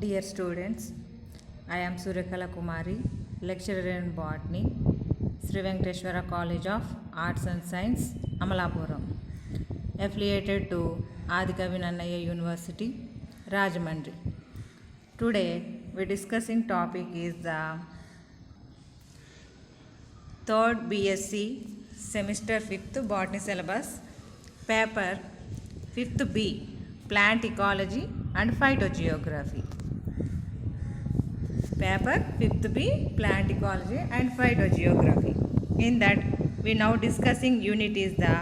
Dear students, I am Suryakala Kumari, lecturer in botany, Sri Venkateshwara College of Arts and Science, Amalapuram, affiliated to Adikavi Nannaya University, Rajahmundry. Today, we discussing topic is the third BSc semester 5th botany syllabus, paper 5th B, plant ecology and phytogeography. Paper 5th B, plant ecology and phytogeography. In that, we now discussing unit is the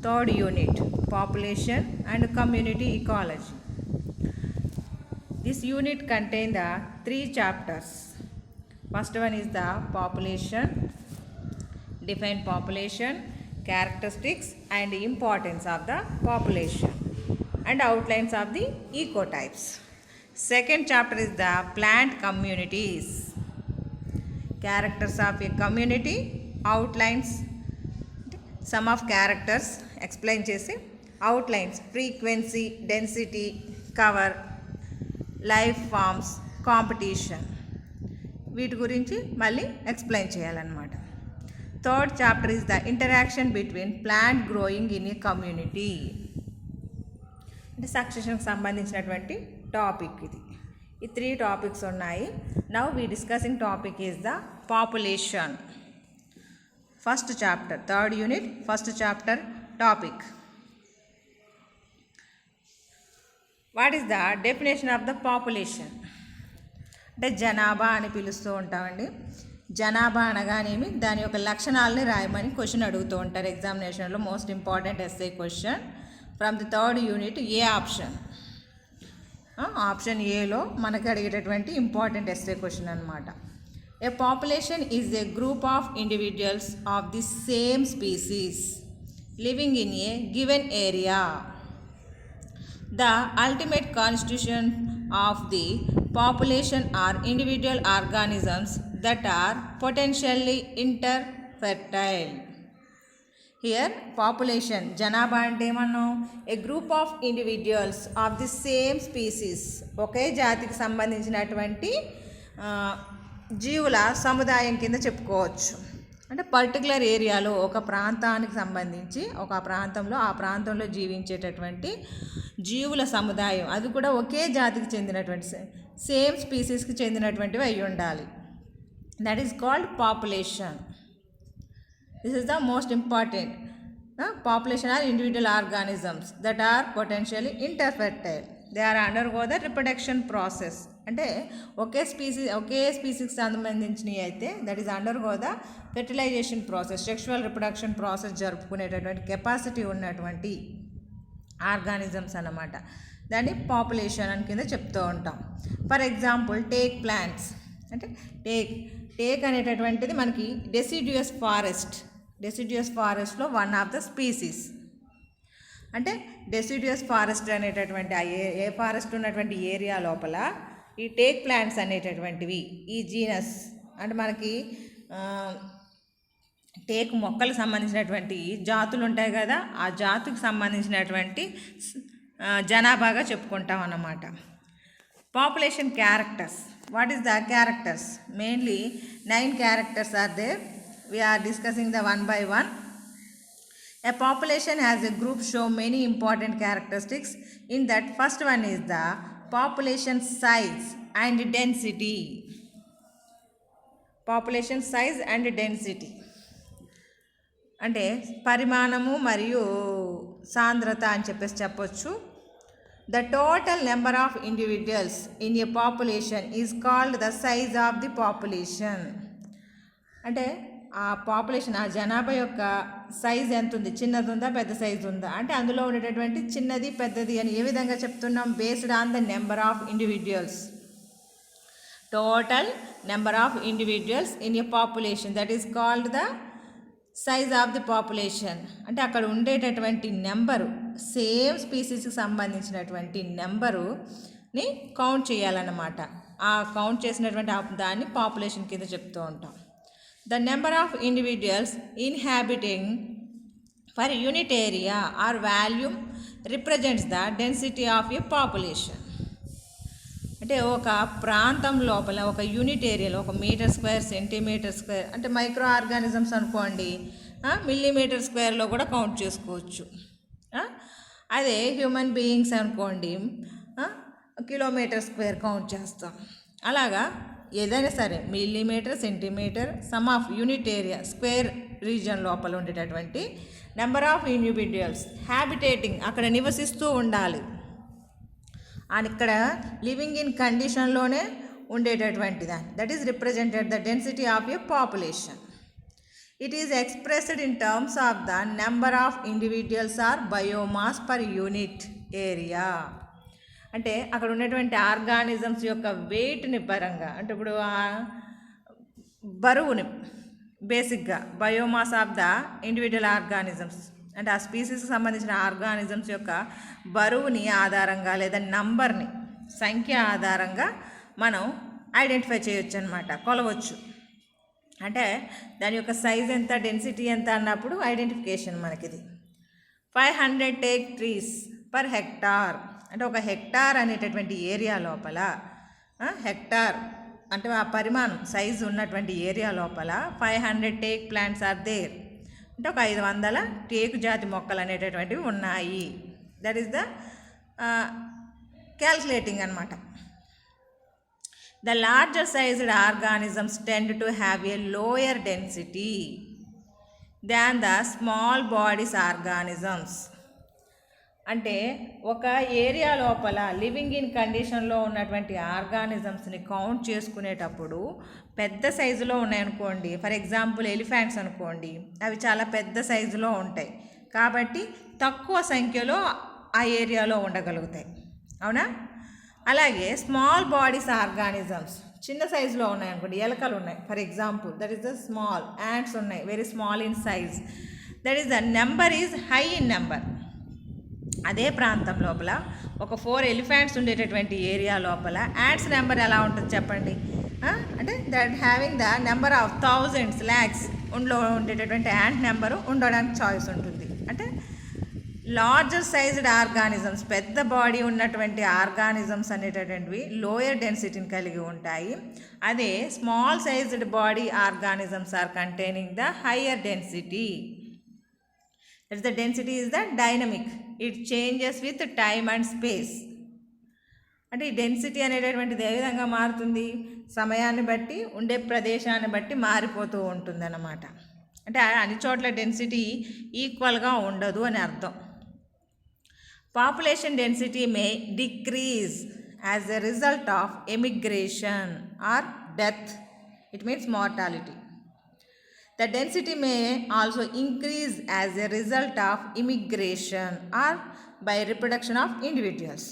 third unit, population and community ecology. This unit contains the 3 chapters. First one is the population, define population, characteristics and importance of the population and outlines of the ecotypes. Second chapter is the plant communities, characters of a community, outlines, some of characters, explain chesi, outlines, frequency, density, cover, life forms, competition. వీటి గురించి మళ్ళీ explain చేయాలన్నమాట. Third chapter is the interaction between plant growing in a community. అంటే సక్సెషన్కి సంబంధించినటువంటి topic ఇది. ఈ 3 topics ఉన్నాయి. Now we discussing topic is the population. First chapter, third unit, first chapter topic. What is the definition of the population? అంటే జనాభా అని పిలుస్తూ ఉంటామండి. జనాభా అనగానేమి, దాని యొక్క లక్షణాలని రాయమని క్వశ్చన్ అడుగుతూ ఉంటారు ఎగ్జామినేషన్లో. Most important SA question from the third unit, A option. Option ఏలో మనకి అడిగేటటువంటి ఇంపార్టెంట్ ఎస్ఏ క్వశ్చన్ అనమాట. A population is a group of individuals of the same species living in a given area. The ultimate constitution of the population are individual organisms that are potentially interfertile. Here population, janaba ante ఏమన్నాం, a group of individuals of the same species, ఒకే జాతికి సంబంధించినటువంటి జీవుల సముదాయం కింద చెప్పుకోవచ్చు. అంటే particular ఏరియాలో ఒక ప్రాంతానికి సంబంధించి ఒక ప్రాంతంలో ఆ ప్రాంతంలో జీవించేటటువంటి జీవుల సముదాయం, అది కూడా ఒకే జాతికి చెందినటువంటి సేమ్ స్పీసీస్కి చెందినటువంటివి అయి ఉండాలి. That is called population. This is the most important. Population are individual organisms that are potentially interfertile. They are undergo the reproduction process. అంటే ఒకే స్పీసీకి సంబంధించినవి అయితే that is undergo the fertilization process, sexual reproduction process జరుపుకునేటటువంటి capacity ఉన్నటువంటి organisms అన్నమాట. దాన్ని population అని కింద చెప్తూ ఉంటాం. For example take plants. అంటే టేక్ అనేటటువంటిది మనకి డెసిడ్యూయస్ ఫారెస్ట్లో వన్ ఆఫ్ ద స్పీసీస్. అంటే డెసిడ్యూయస్ ఫారెస్ట్ అనేటటువంటి ఏ ఫారెస్ట్ ఉన్నటువంటి ఏరియా లోపల ఈ టేక్ ప్లాంట్స్ అనేటటువంటివి, ఈ జీనస్ అంటే మనకి టేక్ మొక్కలకు సంబంధించినటువంటి జాతులు ఉంటాయి కదా, ఆ జాతికి సంబంధించినటువంటి జనాభాగా చెప్పుకుంటాం అన్నమాట. Population characters. What is the characters? Mainly 9 characters are there. We are discussing the one by one. A population as a group show many important characteristics. In that, first one is the population size and density. Population size and density అంటే పరిమాణము మరియు సాంద్రత అని చెప్పొచ్చు. The total number of individuals in a population is called the size of the population. అంటే ఆ population, ఆ జనాభా యొక్క సైజ్ ఎంత ఉంది, చిన్నది ఉందా పెద్ద సైజు ఉందా, అంటే అందులో ఉండేటటువంటి చిన్నది పెద్దది అని ఏ విధంగా చెప్తున్నాం? Based on the number of individuals. Total number of individuals in a population, that is called the size of the population. అంటే అక్కడ ఉండేటటువంటి నెంబరు, సేమ్ స్పీసీస్కి సంబంధించినటువంటి నెంబరుని కౌంట్ చేయాలన్నమాట. ఆ కౌంట్ చేసినటువంటి దాన్ని పాపులేషన్ కింద చెప్తూ ఉంటాం. The number of individuals inhabiting per unit area or volume represents the density of a population. అంటే ఒక ప్రాంతం లోపల ఒక యూనిట్ ఏరియాలో 1 మీటర్ స్క్వేర్ సెంటీమీటర్ స్క్వేర్ అంటే మైక్రో ఆర్గానిజమ్స్ అనుకోండి మిల్లీమీటర్ స్క్వేర్లో కూడా కౌంట్ చేసుకోవచ్చు. అదే హ్యూమన్ బీయింగ్స్ అనుకోండి కిలోమీటర్ స్క్వేర్ కౌంట్ చేస్తాం. అలాగా ఏదైనా సరే millimetre centimetre sum of unit area square region లోపల ఉండేటటువంటి నెంబర్ ఆఫ్ ఇండివిజువల్స్ హ్యాబిటేటింగ్ అక్కడ నివసిస్తూ ఉండాలి. అండ్ ఇక్కడ లివింగ్ ఇన్ కండిషన్లోనే ఉండేటటువంటి దాన్ని that is represented the density of a population. It is expressed in terms of the number of individuals or biomass per unit area. అంటే అక్కడ ఉన్నటువంటి ఆర్గానిజమ్స్ యొక్క వెయిట్ని పరంగా అంటే ఇప్పుడు బరువుని బేసిక్గా biomass of the individual organisms అంటే ఆ స్పీసీస్కి సంబంధించిన ఆర్గానిజమ్స్ యొక్క బరువుని ఆధారంగా లేదా నంబర్ని సంఖ్య ఆధారంగా మనం ఐడెంటిఫై చేయొచ్చు అనమాట, కొలవచ్చు. అంటే దాని యొక్క సైజ్ ఎంత డెన్సిటీ ఎంత అన్నప్పుడు ఐడెంటిఫికేషన్ మనకిది. 500 టేక్ ట్రీస్ పర్ హెక్టార్ అంటే ఒక హెక్టార్ అనేటటువంటి ఏరియా లోపల హెక్టార్ అంటే ఆ పరిమాణం సైజు ఉన్నటువంటి ఏరియా లోపల 500 టేక్ ప్లాంట్స్ ఆర్ దేర్ అంటే ఒక 500 టేకు జాతి మొక్కలు అనేటటువంటివి ఉన్నాయి. దట్ ఈస్ ద క్యాల్కులేటింగ్ అనమాట. The larger sized organisms tend to have a lower density than the small bodies organisms. అంటే ఒక ఏరియా లోపల లివింగ్ ఇన్ కండిషన్లో ఉన్నటువంటి ఆర్గానిజమ్స్ని కౌంట్ చేసుకునేటప్పుడు పెద్ద సైజులో ఉన్నాయనుకోండి, ఫర్ ఎగ్జాంపుల్ ఎలిఫెంట్స్ అనుకోండి, అవి చాలా పెద్ద సైజులో ఉంటాయి కాబట్టి తక్కువ సంఖ్యలో ఆ ఏరియాలో ఉండగలుగుతాయి, అవునా? అలాగే స్మాల్ బాడీస్ ఆర్గానిజమ్స్ చిన్న సైజులో ఉన్నాయనుకోండి, ఎలకలు ఉన్నాయి for example, that is the small, ants ఉన్నాయి very small in size, that is the number is high in number. అదే ప్రాంతం లోపల ఒక 4 ఎలిఫెంట్స్ ఉండేటటువంటి ఏరియా లోపల యాంట్స్ నెంబర్ ఎలా ఉంటుంది చెప్పండి? అంటే that having the number of thousands lakhs ఉండేటటువంటి యాంట్ నెంబరు ఉండడానికి చాయిస్ ఉంటుంది. అంటే లార్జర్ సైజ్డ్ ఆర్గానిజమ్స్ పెద్ద బాడీ ఉన్నటువంటి ఆర్గానిజమ్స్ అనేటటువంటివి లోయర్ డెన్సిటీని కలిగి ఉంటాయి. అదే small sized body organisms are containing the higher density. That's the density is the dynamic. It changes with time and space. అంటే ఈ డెన్సిటీ అనేటటువంటిది ఏ విధంగా మారుతుంది? సమయాన్ని బట్టి ఉండే ప్రదేశాన్ని బట్టి మారిపోతూ ఉంటుందన్నమాట. అంటే అన్ని చోట్ల డెన్సిటీ ఈక్వల్గా ఉండదు అని అర్థం. Population density May decrease as a result of emigration are death. It means mortality. The density may also increase as a result of immigration or by reproduction of individuals.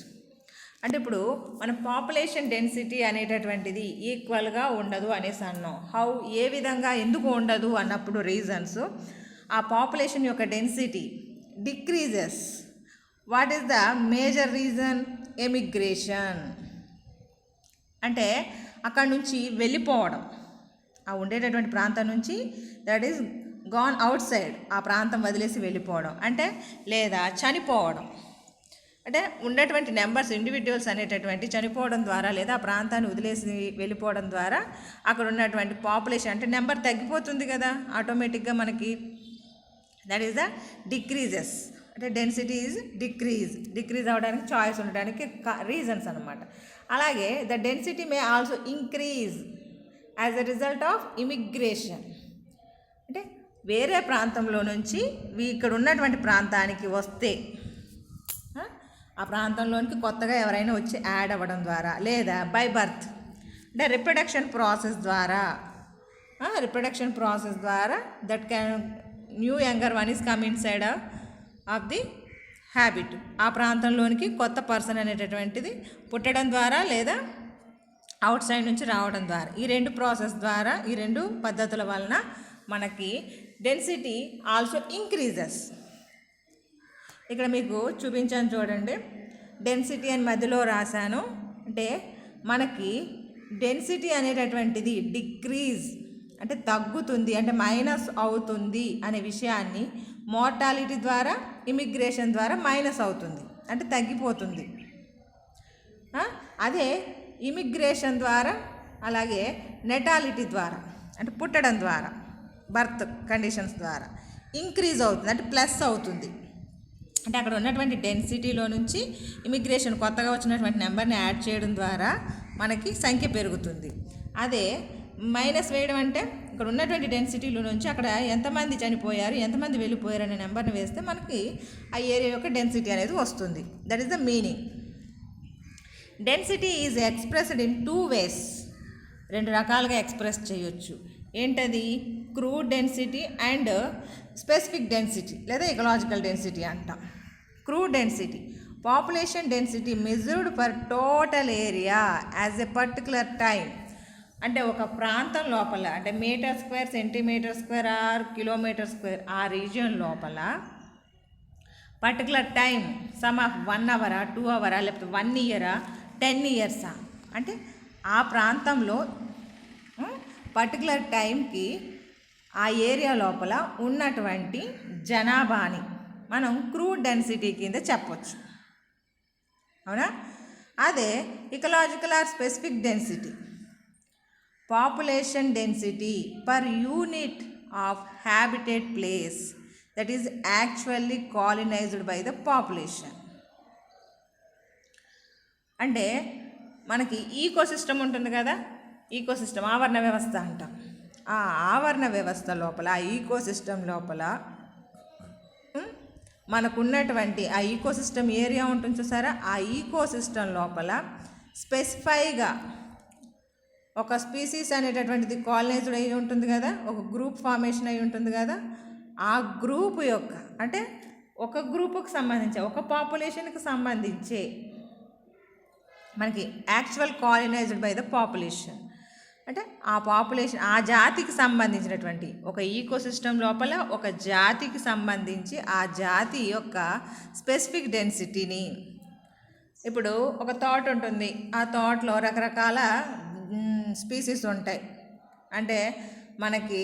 అంటే ఇప్పుడు మన పాపులేషన్ డెన్సిటీ అనేటటువంటిది ఈక్వల్గా ఉండదు అనేసి అన్నాం. How ఏ విధంగా ఎందుకు ఉండదు అన్నప్పుడు రీజన్స్, ఆ పాపులేషన్ యొక్క density decreases. What is the major reason? Emigration. అంటే అక్కడ నుంచి వెళ్ళిపోవడం, ఆ ఉండేటటువంటి ప్రాంతం నుంచి that is gone out side, ఆ ప్రాంతం వదిలేసి వెళ్ళిపోవడం అంటే లేదా చనిపోవడం. అంటే ఉండేటువంటి నెంబర్స్ ఇండివిజువల్స్ అనేటటువంటి చనిపోవడం ద్వారా లేదా ఆ ప్రాంతాన్ని వదిలేసి వెళ్ళిపోవడం ద్వారా అక్కడ ఉన్నటువంటి పాపులేషన్ అంటే నెంబర్ తగ్గిపోతుంది కదా ఆటోమేటిక్గా మనకి. That is the decreases. అంటే డెన్సిటీ ఈజ్ డిక్రీజ్ అవ్వడానికి చాయిస్ ఉండడానికి రీజన్స్ అనమాట. అలాగే the density may also increase as a result of immigration. అంటే వేరే ప్రాంతంలో నుంచి ఇక్కడ ఉన్నటువంటి ప్రాంతానికి వస్తే ఆ ప్రాంతంలోనికి కొత్తగా ఎవరైనా వచ్చి యాడ్ అవ్వడం ద్వారా లేదా బై బర్త్ అంటే రిప్రొడక్షన్ ప్రాసెస్ ద్వారా that can new younger one is come in side of the habit. ఆ ప్రాంతంలోనికి కొత్త పర్సన్ అనేటటువంటిది పుట్టడం ద్వారా లేదా అవుట్ సైడ్ నుంచి రావడం ద్వారా, ఈ 2 ప్రాసెస్ ద్వారా, ఈ 2 పద్ధతుల వలన మనకి డెన్సిటీ ఆల్సో ఇంక్రీజెస్. ఇక్కడ మీకు చూపించాను చూడండి, డెన్సిటీ అని మధ్యలో రాశాను. అంటే మనకి డెన్సిటీ అనేటటువంటిది డిక్రీజ్ అంటే తగ్గుతుంది, అంటే మైనస్ అవుతుంది అనే విషయాన్ని మోర్టాలిటీ ద్వారా ఇమిగ్రేషన్ ద్వారా మైనస్ అవుతుంది అంటే తగ్గిపోతుంది. అదే ఇమిగ్రేషన్ ద్వారా అలాగే నెటాలిటీ ద్వారా అంటే పుట్టడం ద్వారా బర్త్ కండిషన్స్ ద్వారా ఇంక్రీజ్ అవుతుంది అంటే ప్లస్ అవుతుంది. అంటే అక్కడ ఉన్నటువంటి డెన్సిటీలో నుంచి ఇమిగ్రేషన్ కొత్తగా వచ్చినటువంటి నెంబర్ని యాడ్ చేయడం ద్వారా మనకి సంఖ్య పెరుగుతుంది. అదే మైనస్ వేయడం అంటే ఇక్కడ ఉన్నటువంటి డెన్సిటీలో నుంచి అక్కడ ఎంతమంది చనిపోయారు ఎంతమంది వెళ్ళిపోయారు అనే నెంబర్ని వేస్తే మనకి ఆ ఏరియా యొక్క డెన్సిటీ అనేది వస్తుంది. That is the meaning. Density is expressed in 2 ways. 2 రకాలుగా ఎక్స్ప్రెస్ చేయొచ్చు. ఏంటది? Crude density and specific density లేదా ఎకలాజికల్ డెన్సిటీ అంటాం. Crude density population density measured per total area as a particular time. అంటే ఒక ప్రాంతం లోపల అంటే metre square centimetre square or kilometre square ఆ రీజియన్ లోపల particular time sum of 1 hour 2 hour లేకపోతే 1 year 10 years అంటే ఆ ప్రాంతంలో పర్టికులర్ టైంకి ఆ ఏరియా లోపల ఉన్నటువంటి జనాభాని మనం క్రూడ్ డెన్సిటీ కింద చెప్పొచ్చు. అవునా? అదే ecological or specific density population density per unit of habitat place that is actually colonized by the population. అంటే మనకి ఈకోసిస్టమ్ ఉంటుంది కదా, ఈకోసిస్టమ్ ఆవరణ వ్యవస్థ అంటాం. ఆ ఆవరణ వ్యవస్థ లోపల ఆ ఈకోసిస్టమ్ లోపల మనకున్నటువంటి ఆ ఈకోసిస్టమ్ ఏరియా ఉంటుంది చూసారా, ఆ ఈకోసిస్టమ్ లోపల స్పెసిఫైగా ఒక స్పీసీస్ అనేటటువంటిది కాలనైజ్డ్ అయి ఉంటుంది కదా, ఒక గ్రూప్ ఫార్మేషన్ అయి ఉంటుంది కదా, ఆ గ్రూప్ యొక్క అంటే ఒక గ్రూపుకు సంబంధించి ఒక పాపులేషన్కి సంబంధించే మనకి actual colonised by the population అంటే ఆ పాపులేషన్ ఆ జాతికి సంబంధించినటువంటి ఒక ఈకోసిస్టమ్ లోపల ఒక జాతికి సంబంధించి ఆ జాతి యొక్క స్పెసిఫిక్ డెన్సిటీని. ఇప్పుడు ఒక తోట ఉంటుంది, ఆ తోటలో రకరకాల స్పీసీస్ ఉంటాయి. అంటే మనకి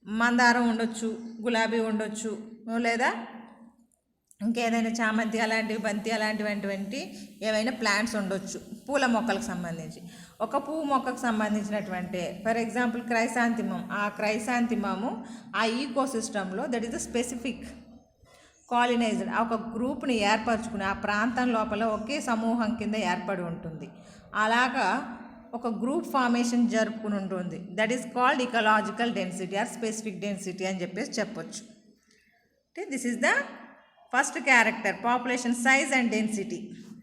మందారం ఉండొచ్చు, గులాబీ ఉండొచ్చు, లేదా ఇంకేదైనా చామంతి అలాంటివి బంతి అలాంటివంటి ఏవైనా ప్లాంట్స్ ఉండొచ్చు పూల మొక్కలకు సంబంధించి. ఒక పువ్వు మొక్కకు సంబంధించినటువంటి ఫర్ ఎగ్జాంపుల్ క్రైసాంతిమం, ఆ క్రైసాంతిమము ఆ ఈకోసిస్టంలో that is the specific colonized ఒక గ్రూప్ని ఏర్పరచుకుని ఆ ప్రాంతం లోపల ఒకే సమూహం కింద ఏర్పడి ఉంటుంది. అలాగా ఒక గ్రూప్ ఫార్మేషన్ జరుపుకుని ఉంటుంది. That is called ecological density or specific density అని చెప్పొచ్చు. అంటే this is the first character population size and density.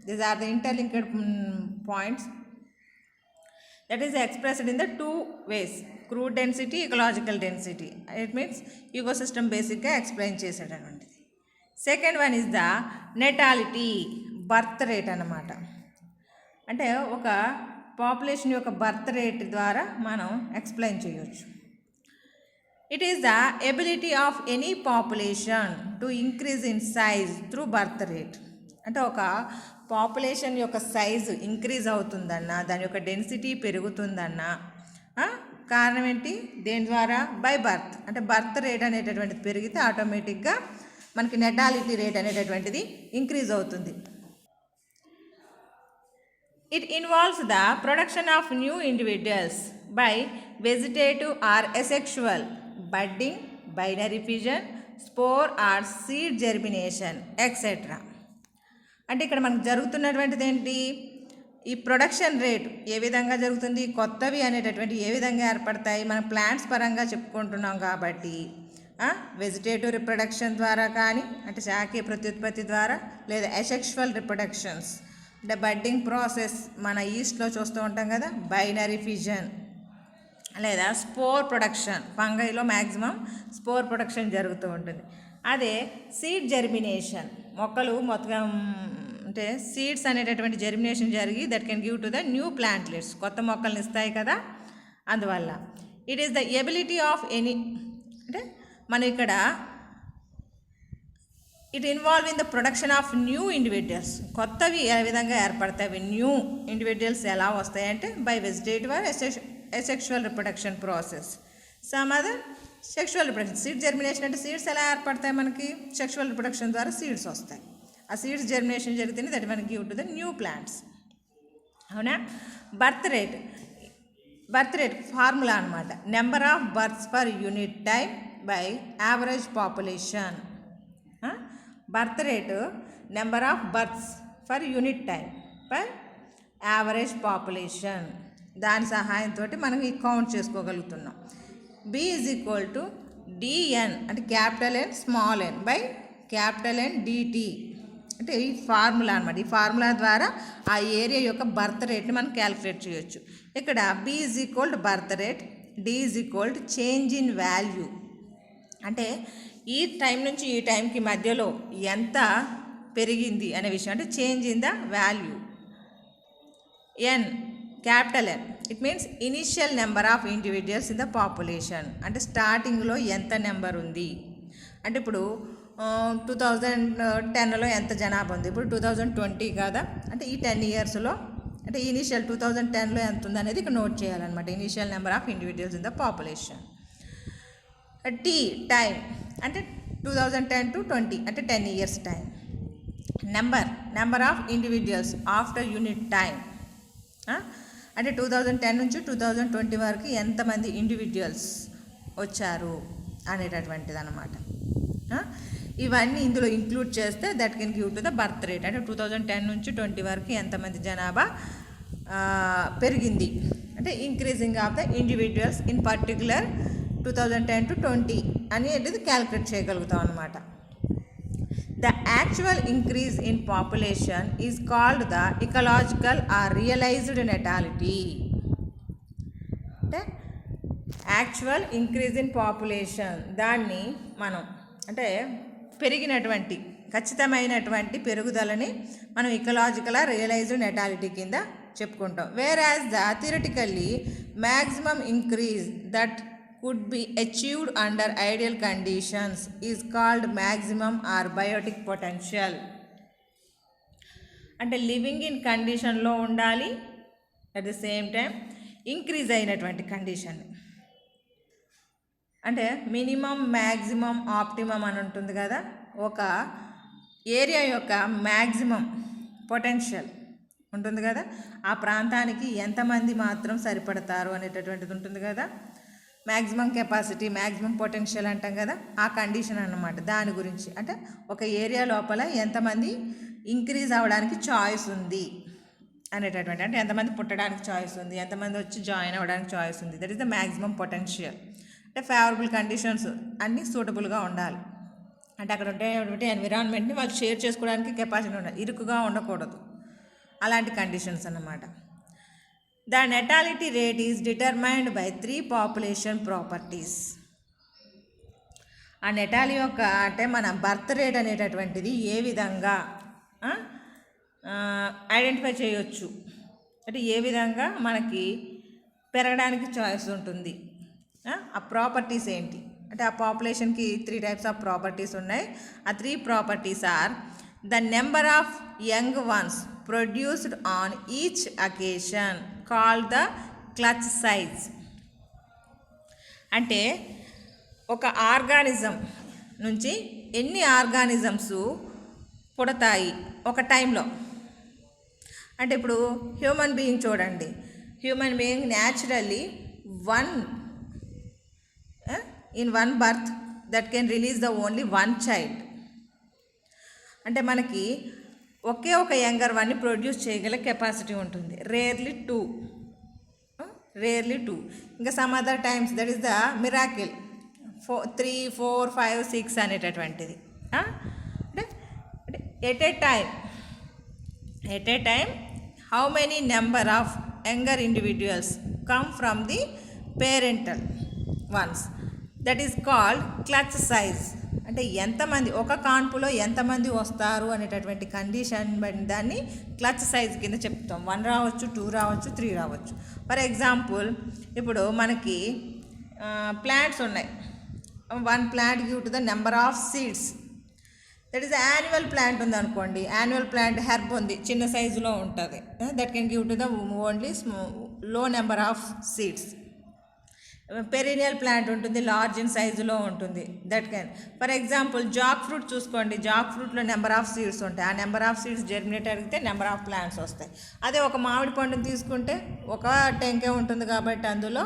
These are the interlinked points that is expressed in the 2 ways, crude density ecological density. It means ecosystem basic ga explain chesadanantidi. Second one is the natality birth rate anamata. అంటే ఒక population యొక్క birth rate ద్వారా మనం explain చేయొచ్చు. It is the ability of any population to increase in size through birth rate. అంటే ఒక population యొక్క size increase అవుతుందన్నా దాని యొక్క డెన్సిటీ పెరుగుతుందన్నా కారణం ఏంటి? దేని ద్వారా? By birth. అంటే బర్త్ రేట్ అనేటటువంటిది పెరిగితే ఆటోమేటిక్గా మనకి నెటాలిటీ రేట్ అనేటటువంటిది ఇంక్రీజ్ అవుతుంది. It involves the production of new individuals by vegetative or asexual budding, binary fission, spore or seed germination, etc. అంటే ఇక్కడ మనకు జరుగుతున్నటువంటిది ఏంటి? ఈ ప్రొడక్షన్ రేటు ఏ విధంగా జరుగుతుంది, కొత్తవి అనేటటువంటి ఏ విధంగా ఏర్పడతాయి, మనం ప్లాంట్స్ పరంగా చెప్పుకుంటున్నాం కాబట్టి వెజిటేటివ్ రిప్రొడక్షన్ ద్వారా కానీ అంటే శాఖీయ ప్రత్యుత్పత్తి ద్వారా, లేదా అసెక్షువల్ రిప్రొడక్షన్స్ అంటే బడ్డింగ్ ప్రాసెస్ మన ఈస్ట్లో చూస్తూ ఉంటాం కదా, బైనరీ ఫిజన్, లేదా స్పోర్ ప్రొడక్షన్ ఫంగైలో మ్యాక్సిమం స్పోర్ ప్రొడక్షన్ జరుగుతూ ఉంటుంది. అదే సీడ్ జెర్మినేషన్ మొక్కలు మొత్తం అంటే సీడ్స్ అనేటటువంటి జెర్మినేషన్ జరిగి that can give to the new plantlets కొత్త మొక్కల్ని ఇస్తాయి కదా. అందువల్ల it is the ability of any అంటే మనం ఇక్కడ it involve in the production of new individuals కొత్తవి ఏ విధంగా ఏర్పడతాయి, న్యూ ఇండివిజువల్స్ ఎలా వస్తాయంటే by vegetative or asexual reproduction process. Some other sexual reproduction. Seed germination అంటే సీడ్స్ ఎలా ఏర్పడతాయి మనకి సెక్షువల్ రిప్రొడక్షన్ ద్వారా సీడ్స్ వస్తాయి. ఆ సీడ్స్ జెర్మినేషన్ జరిగితేనే దట్ మనకి give to the new plants. అవునా. బర్త్ రేట్ ఫార్ములా అనమాట. Number of births per unit time by average population. Birth rate number of births for unit time per average population, దాని సహాయంతో మనం ఈ count చేసుకోగలుగుతున్నాం. B is equal to DN అంటే capital N small N by capital N DT అంటే ఈ formula అనమాట. ఈ ఫార్ములా ద్వారా ఆ ఏరియా యొక్క బర్త్ రేట్ని మనం క్యాలిక్యులేట్ చేయొచ్చు. ఇక్కడ b is equal to birth rate, d is equal to change in value అంటే ఈ టైం నుంచి ఈ టైంకి మధ్యలో ఎంత పెరిగింది అనే విషయం, అంటే change in the value. N capital n it means initial number of individuals in the population అంటే స్టార్టింగ్లో ఎంత నెంబర్ ఉంది. అంటే ఇప్పుడు 2010లో ఎంత జనాభా ఉంది, ఇప్పుడు 2020 కదా, అంటే ఈ 10 ఇయర్స్లో అంటే ఇనిషియల్ 2010లో ఎంత ఉంది అనేది ఇక్కడ నోట్ చేయాలన్నమాట. Initial number of individuals in the population. T time అంటే 2010 to 20 అంటే 10 years time. Number of individuals after unit time అంటే 2010 నుంచి 2020 వరకు ఎంతమంది ఇండివిజువల్స్ వచ్చారు అనేటటువంటిది అన్నమాట. ఇవన్నీ ఇందులో ఇంక్లూడ్ చేస్తే that can give to the birth rate అంటే 2010 నుంచి 20 వరకు ఎంతమంది జనాభా పెరిగింది అంటే increasing of the individuals in particular 2010 to 20 అనేది క్యాలిక్యులేట్ చేయగలుగుతాం అన్నమాట. The actual increase in population is called the ecological or realized natality. అంటే యాక్చువల్ ఇంక్రీజ్ ఇన్ పాపులేషన్ దాన్ని మనం అంటే పెరిగినటువంటి ఖచ్చితమైనటువంటి పెరుగుదలని మనం ఇకలాజికల్ ఆర్ రియలైజ్డ్ నెటాలిటీ కింద చెప్పుకుంటాం. Where as the theoretically maximum increase that could be achieved under ideal conditions is called maximum or biotic potential. అంటే లివింగ్ ఇన్ కండిషన్లో ఉండాలి, at the same time increase అయినటువంటి కండిషన్ అంటే మినిమం మ్యాక్సిమం ఆప్టిమం అని ఉంటుంది కదా. ఒక ఏరియా యొక్క మ్యాక్సిమం పొటెన్షియల్ ఉంటుంది కదా, ఆ ప్రాంతానికి ఎంతమంది మాత్రం సరిపడతారు అనేటటువంటిది ఉంటుంది కదా. మ్యాక్సిమం కెపాసిటీ మ్యాక్సిమం పొటెన్షియల్ అంటాం కదా, ఆ కండిషన్ అన్నమాట. దాని గురించి అంటే ఒక ఏరియా లోపల ఎంతమంది ఇంక్రీజ్ అవ్వడానికి చాయిస్ ఉంది అనేటటువంటి అంటే ఎంతమంది పుట్టడానికి చాయిస్ ఉంది, ఎంతమంది వచ్చి జాయిన్ అవ్వడానికి చాయిస్ ఉంది. That is the maximum potential. అంటే ఫేవరబుల్ కండిషన్స్ అన్నీ సూటబుల్గా ఉండాలి. అంటే అక్కడ ఉండేటువంటి ఎన్విరాన్మెంట్ని వాళ్ళు షేర్ చేసుకోవడానికి కెపాసిటీ ఉండాలి, ఇరుకుగా ఉండకూడదు, అలాంటి కండిషన్స్ అన్నమాట. The natality rate is determined by 3 population properties. ఆ నెటాలి యొక్క అంటే మన బర్త్ రేట్ అనేటటువంటిది ఏ విధంగా ఐడెంటిఫై చేయొచ్చు అంటే ఏ విధంగా మనకి పెరగడానికి చాయిస్ ఉంటుంది, ఆ ప్రాపర్టీస్ ఏంటి అంటే ఆ పాపులేషన్కి 3 types ఆఫ్ ప్రాపర్టీస్ ఉన్నాయి. ఆ 3 properties are the number of young ones produced on each occasion called the clutch size. అంటే ఒక ఆర్గానిజం నుంచి ఎన్ని ఆర్గానిజమ్స్ పుడతాయి ఒక టైంలో. అంటే ఇప్పుడు హ్యూమన్ బీయింగ్ చూడండి, human being naturally in one birth that can release the only 1 child. అంటే మనకి ఒకే ఒక యంగర్ వన్ని ప్రొడ్యూస్ చేయగల కెపాసిటీ ఉంటుంది. Rarely two. ఇంకా some other times that is the miracle 3, 4, 5, 6 అనేటటువంటిది. అంటే at a time how many number of younger individuals come from the parental ones that is called clutch size. అంటే ఎంతమంది ఒక కాన్పులో ఎంతమంది వస్తారు అనేటటువంటి కండిషన్ దాన్ని క్లచ్ సైజ్ కింద చెప్తాం. 1 రావచ్చు, 2 రావచ్చు, 3 రావచ్చు. ఫర్ ఎగ్జాంపుల్ ఇప్పుడు మనకి ప్లాంట్స్ ఉన్నాయి. 1 plant give to the number of seeds. That is annual plant ఉంది అనుకోండి, యాన్యువల్ ప్లాంట్ హెర్బ్ ఉంది, చిన్న సైజులో ఉంటుంది. That can give to the only low number of seeds. Perennial plant ఉంటుంది, లార్జ్ ఇన్ సైజులో ఉంటుంది. That can for example jack fruit చూసుకోండి. జాక్ ఫ్రూట్లో నెంబర్ ఆఫ్ సీడ్స్ ఉంటాయి. ఆ నెంబర్ ఆఫ్ సీడ్స్ జెర్మినేట్ అడిగితే నెంబర్ ఆఫ్ ప్లాంట్స్ వస్తాయి. అదే ఒక మామిడి పండుని తీసుకుంటే ఒక టెంకే ఉంటుంది కాబట్టి అందులో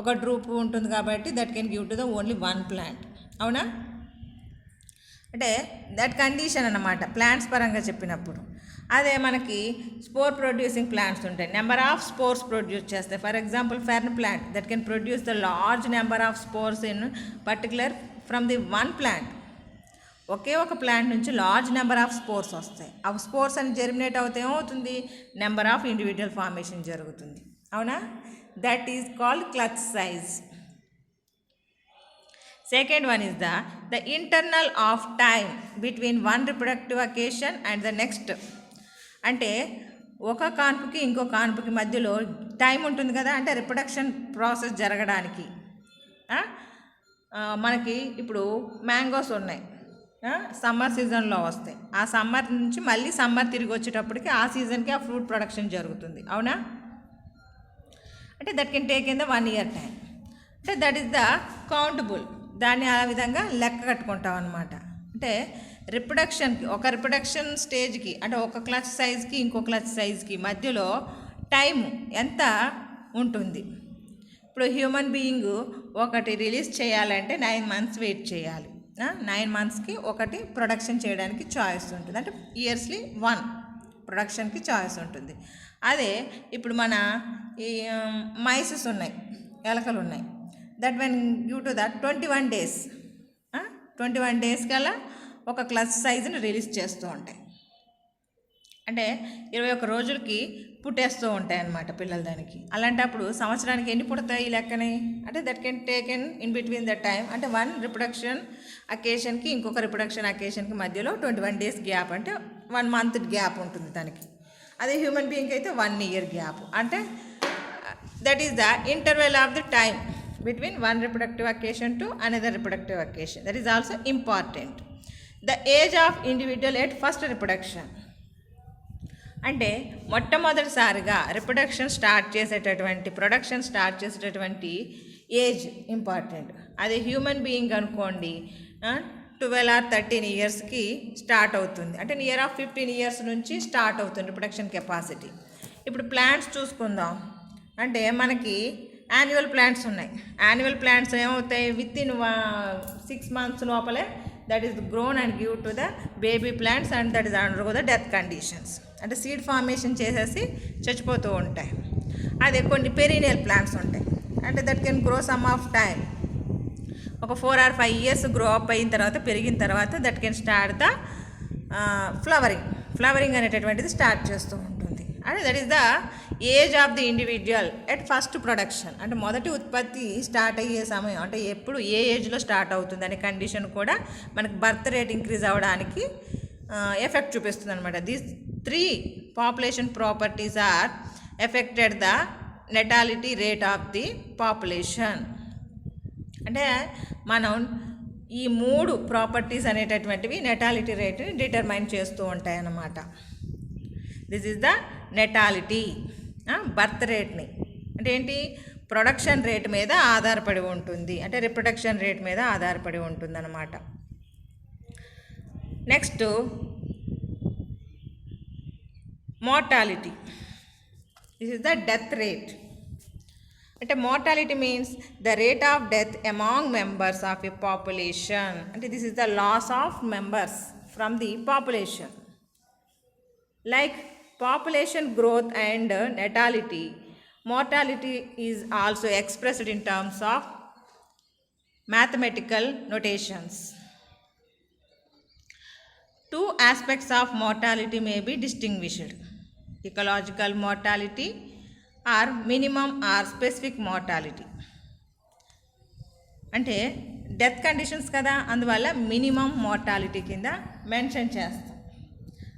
ఒక డ్రూప్ ఉంటుంది కాబట్టి that can give to the only one plant. అవునా? అంటే దట్ కండిషన్ అన్నమాట ప్లాంట్స్ పరంగా చెప్పినప్పుడు. అదే మనకి స్పోర్ ప్రొడ్యూసింగ్ ప్లాంట్స్ ఉంటాయి, నెంబర్ ఆఫ్ స్పోర్స్ ప్రొడ్యూస్ చేస్తాయి. For example fern plant that can produce the large number of spores in particular from the one plant. ఒకే ఒక ప్లాంట్ నుంచి లార్జ్ నెంబర్ ఆఫ్ స్పోర్స్ వస్తాయి. ఆ స్పోర్స్ అని germinate అవుతే ఏమవుతుంది? నెంబర్ ఆఫ్ ఇండివిజువల్ ఫార్మేషన్ జరుగుతుంది. అవునా? That is called clutch size. Second one is the internal of time between one reproductive occasion and the next. అంటే ఒక కాన్పుకి ఇంకో కాన్పుకి మధ్యలో టైం ఉంటుంది కదా, అంటే రిప్రొడక్షన్ ప్రాసెస్ జరగడానికి. మనకి ఇప్పుడు మ్యాంగోస్ ఉన్నాయి, సమ్మర్ సీజన్లో వస్తాయి. ఆ సమ్మర్ నుంచి మళ్ళీ సమ్మర్ తిరిగి వచ్చేటప్పటికి ఆ సీజన్కి ఆ ఫ్రూట్ ప్రొడక్షన్ జరుగుతుంది. అవునా? అంటే that can take in the 1 year time. అంటే దట్ ఈస్ ద కౌంటబుల్. దాన్ని ఆ విధంగా లెక్క కట్టుకుంటాం అన్నమాట. అంటే రిప్రొడక్షన్కి ఒక రిప్రొడక్షన్ స్టేజ్కి అంటే ఒక క్లచ్ సైజ్కి ఇంకో క్లచ్ సైజ్కి మధ్యలో టైం ఎంత ఉంటుంది. ఇప్పుడు హ్యూమన్ బీయింగ్ ఒకటి రిలీజ్ చేయాలంటే 9 months వెయిట్ చేయాలి. 9 monthsకి ఒకటి ప్రొడక్షన్ చేయడానికి చాయిస్ ఉంటుంది. అంటే ఇయర్స్లీ 1 ప్రొడక్షన్కి చాయిస్ ఉంటుంది. అదే ఇప్పుడు మన ఈ మైసెస్ ఉన్నాయి, ఎలకలు ఉన్నాయి, that when due to that 21 days 21 days కల్లా ఒక క్లచ్ సైజుని రిలీజ్ చేస్తూ ఉంటాయి. అంటే 21 రోజులకి పుట్టేస్తూ ఉంటాయి అన్నమాట పిల్లలు దానికి. అలాంటప్పుడు సంవత్సరానికి ఎన్ని పుడతాయి ఈ లెక్కని? అంటే that can take in between the time. అంటే 1 రిప్రొడక్షన్ అకేషన్కి ఇంకొక రిప్రొడక్షన్ అకేషన్కి మధ్యలో 21 days గ్యాప్, అంటే 1 month గ్యాప్ ఉంటుంది దానికి. అదే హ్యూమన్ బీయింగ్ అయితే 1 year గ్యాప్. అంటే that is the interval of the time between one reproductive occasion to another reproductive occasion. That is also important. The age of individual at first reproduction. అంటే మొట్టమొదటిసారిగా production start చేసేటటువంటి age important. అదే human being అనుకోండి 12 or 13 yearsకి start అవుతుంది. అంటే near of 15 years నుంచి start అవుతుంది reproduction capacity. ఇప్పుడు ప్లాంట్స్ చూసుకుందాం. అంటే మనకి యాన్యువల్ ప్లాంట్స్ ఉన్నాయి. యాన్యువల్ ప్లాంట్స్ ఏమవుతాయి? విత్ ఇన్ 6 months లోపలే that is grown and give to the baby plants and that is undergo the death conditions. అంటే సీడ్ ఫార్మేషన్ చేసేసి చచ్చిపోతూ ఉంటాయి. అదే కొన్ని పెరీనియల్ ప్లాంట్స్ ఉంటాయి. అంటే that can grow some of time. ఒక 4 or 5 years గ్రో అప్ అయిన తర్వాత పెరిగిన తర్వాత that can start the flowering అనేటటువంటిది స్టార్ట్ చేస్తూ ఉంటుంది. అంటే that is the age of the individual at first production. అంటే మొదటి ఉత్పత్తి స్టార్ట్ అయ్యే సమయం, అంటే ఎప్పుడు ఏ ఏజ్లో స్టార్ట్ అవుతుంది అనే కండిషన్ కూడా మనకు బర్త్ రేట్ ఇంక్రీజ్ అవ్వడానికి ఎఫెక్ట్ చూపిస్తుంది అనమాట. These 3 population properties are affected the natality rate of the population. అంటే మనం ఈ 3 ప్రాపర్టీస్ అనేటటువంటివి నెటాలిటీ రేట్ని డిటర్మైన్ చేస్తూ ఉంటాయి అన్నమాట. This is the natality. Birth రేట్ని అంటే ఏంటి? ప్రొడక్షన్ రేట్ మీద ఆధారపడి ఉంటుంది. అంటే రిప్రొడక్షన్ రేట్ మీద ఆధారపడి ఉంటుంది అన్నమాట. Next mortality. This is the death rate. అంటే mortality means the rate of death among members of a population. అంటే this is the loss of members from the population. Like population growth and natality, mortality is also expressed in terms of mathematical notations. 2 aspects of mortality may be distinguished: ecological mortality or minimum or specific mortality. అంటే death conditions కదా, అందువల్ల minimum mortality కింద mention చేస్తాం.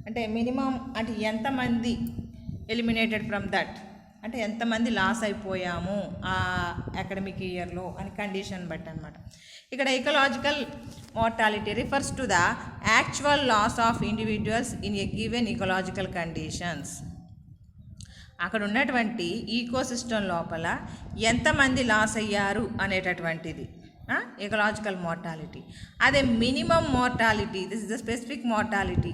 అంటే minimum అంటే ఎంతమంది eliminated from that, అంటే ఎంతమంది లాస్ అయిపోయాము ఆ అకాడమిక్ ఇయర్లో అని కండిషన్ బట్టి అనమాట. ఇక్కడ ecological mortality refers to the actual loss of individuals in a given ecological conditions. అక్కడ ఉన్నటువంటి ఈకోసిస్టమ్ లోపల ఎంతమంది లాస్ అయ్యారు అనేటటువంటిది ఎకలాజికల్ మోర్టాలిటీ. అదే minimum mortality, this is the specific mortality,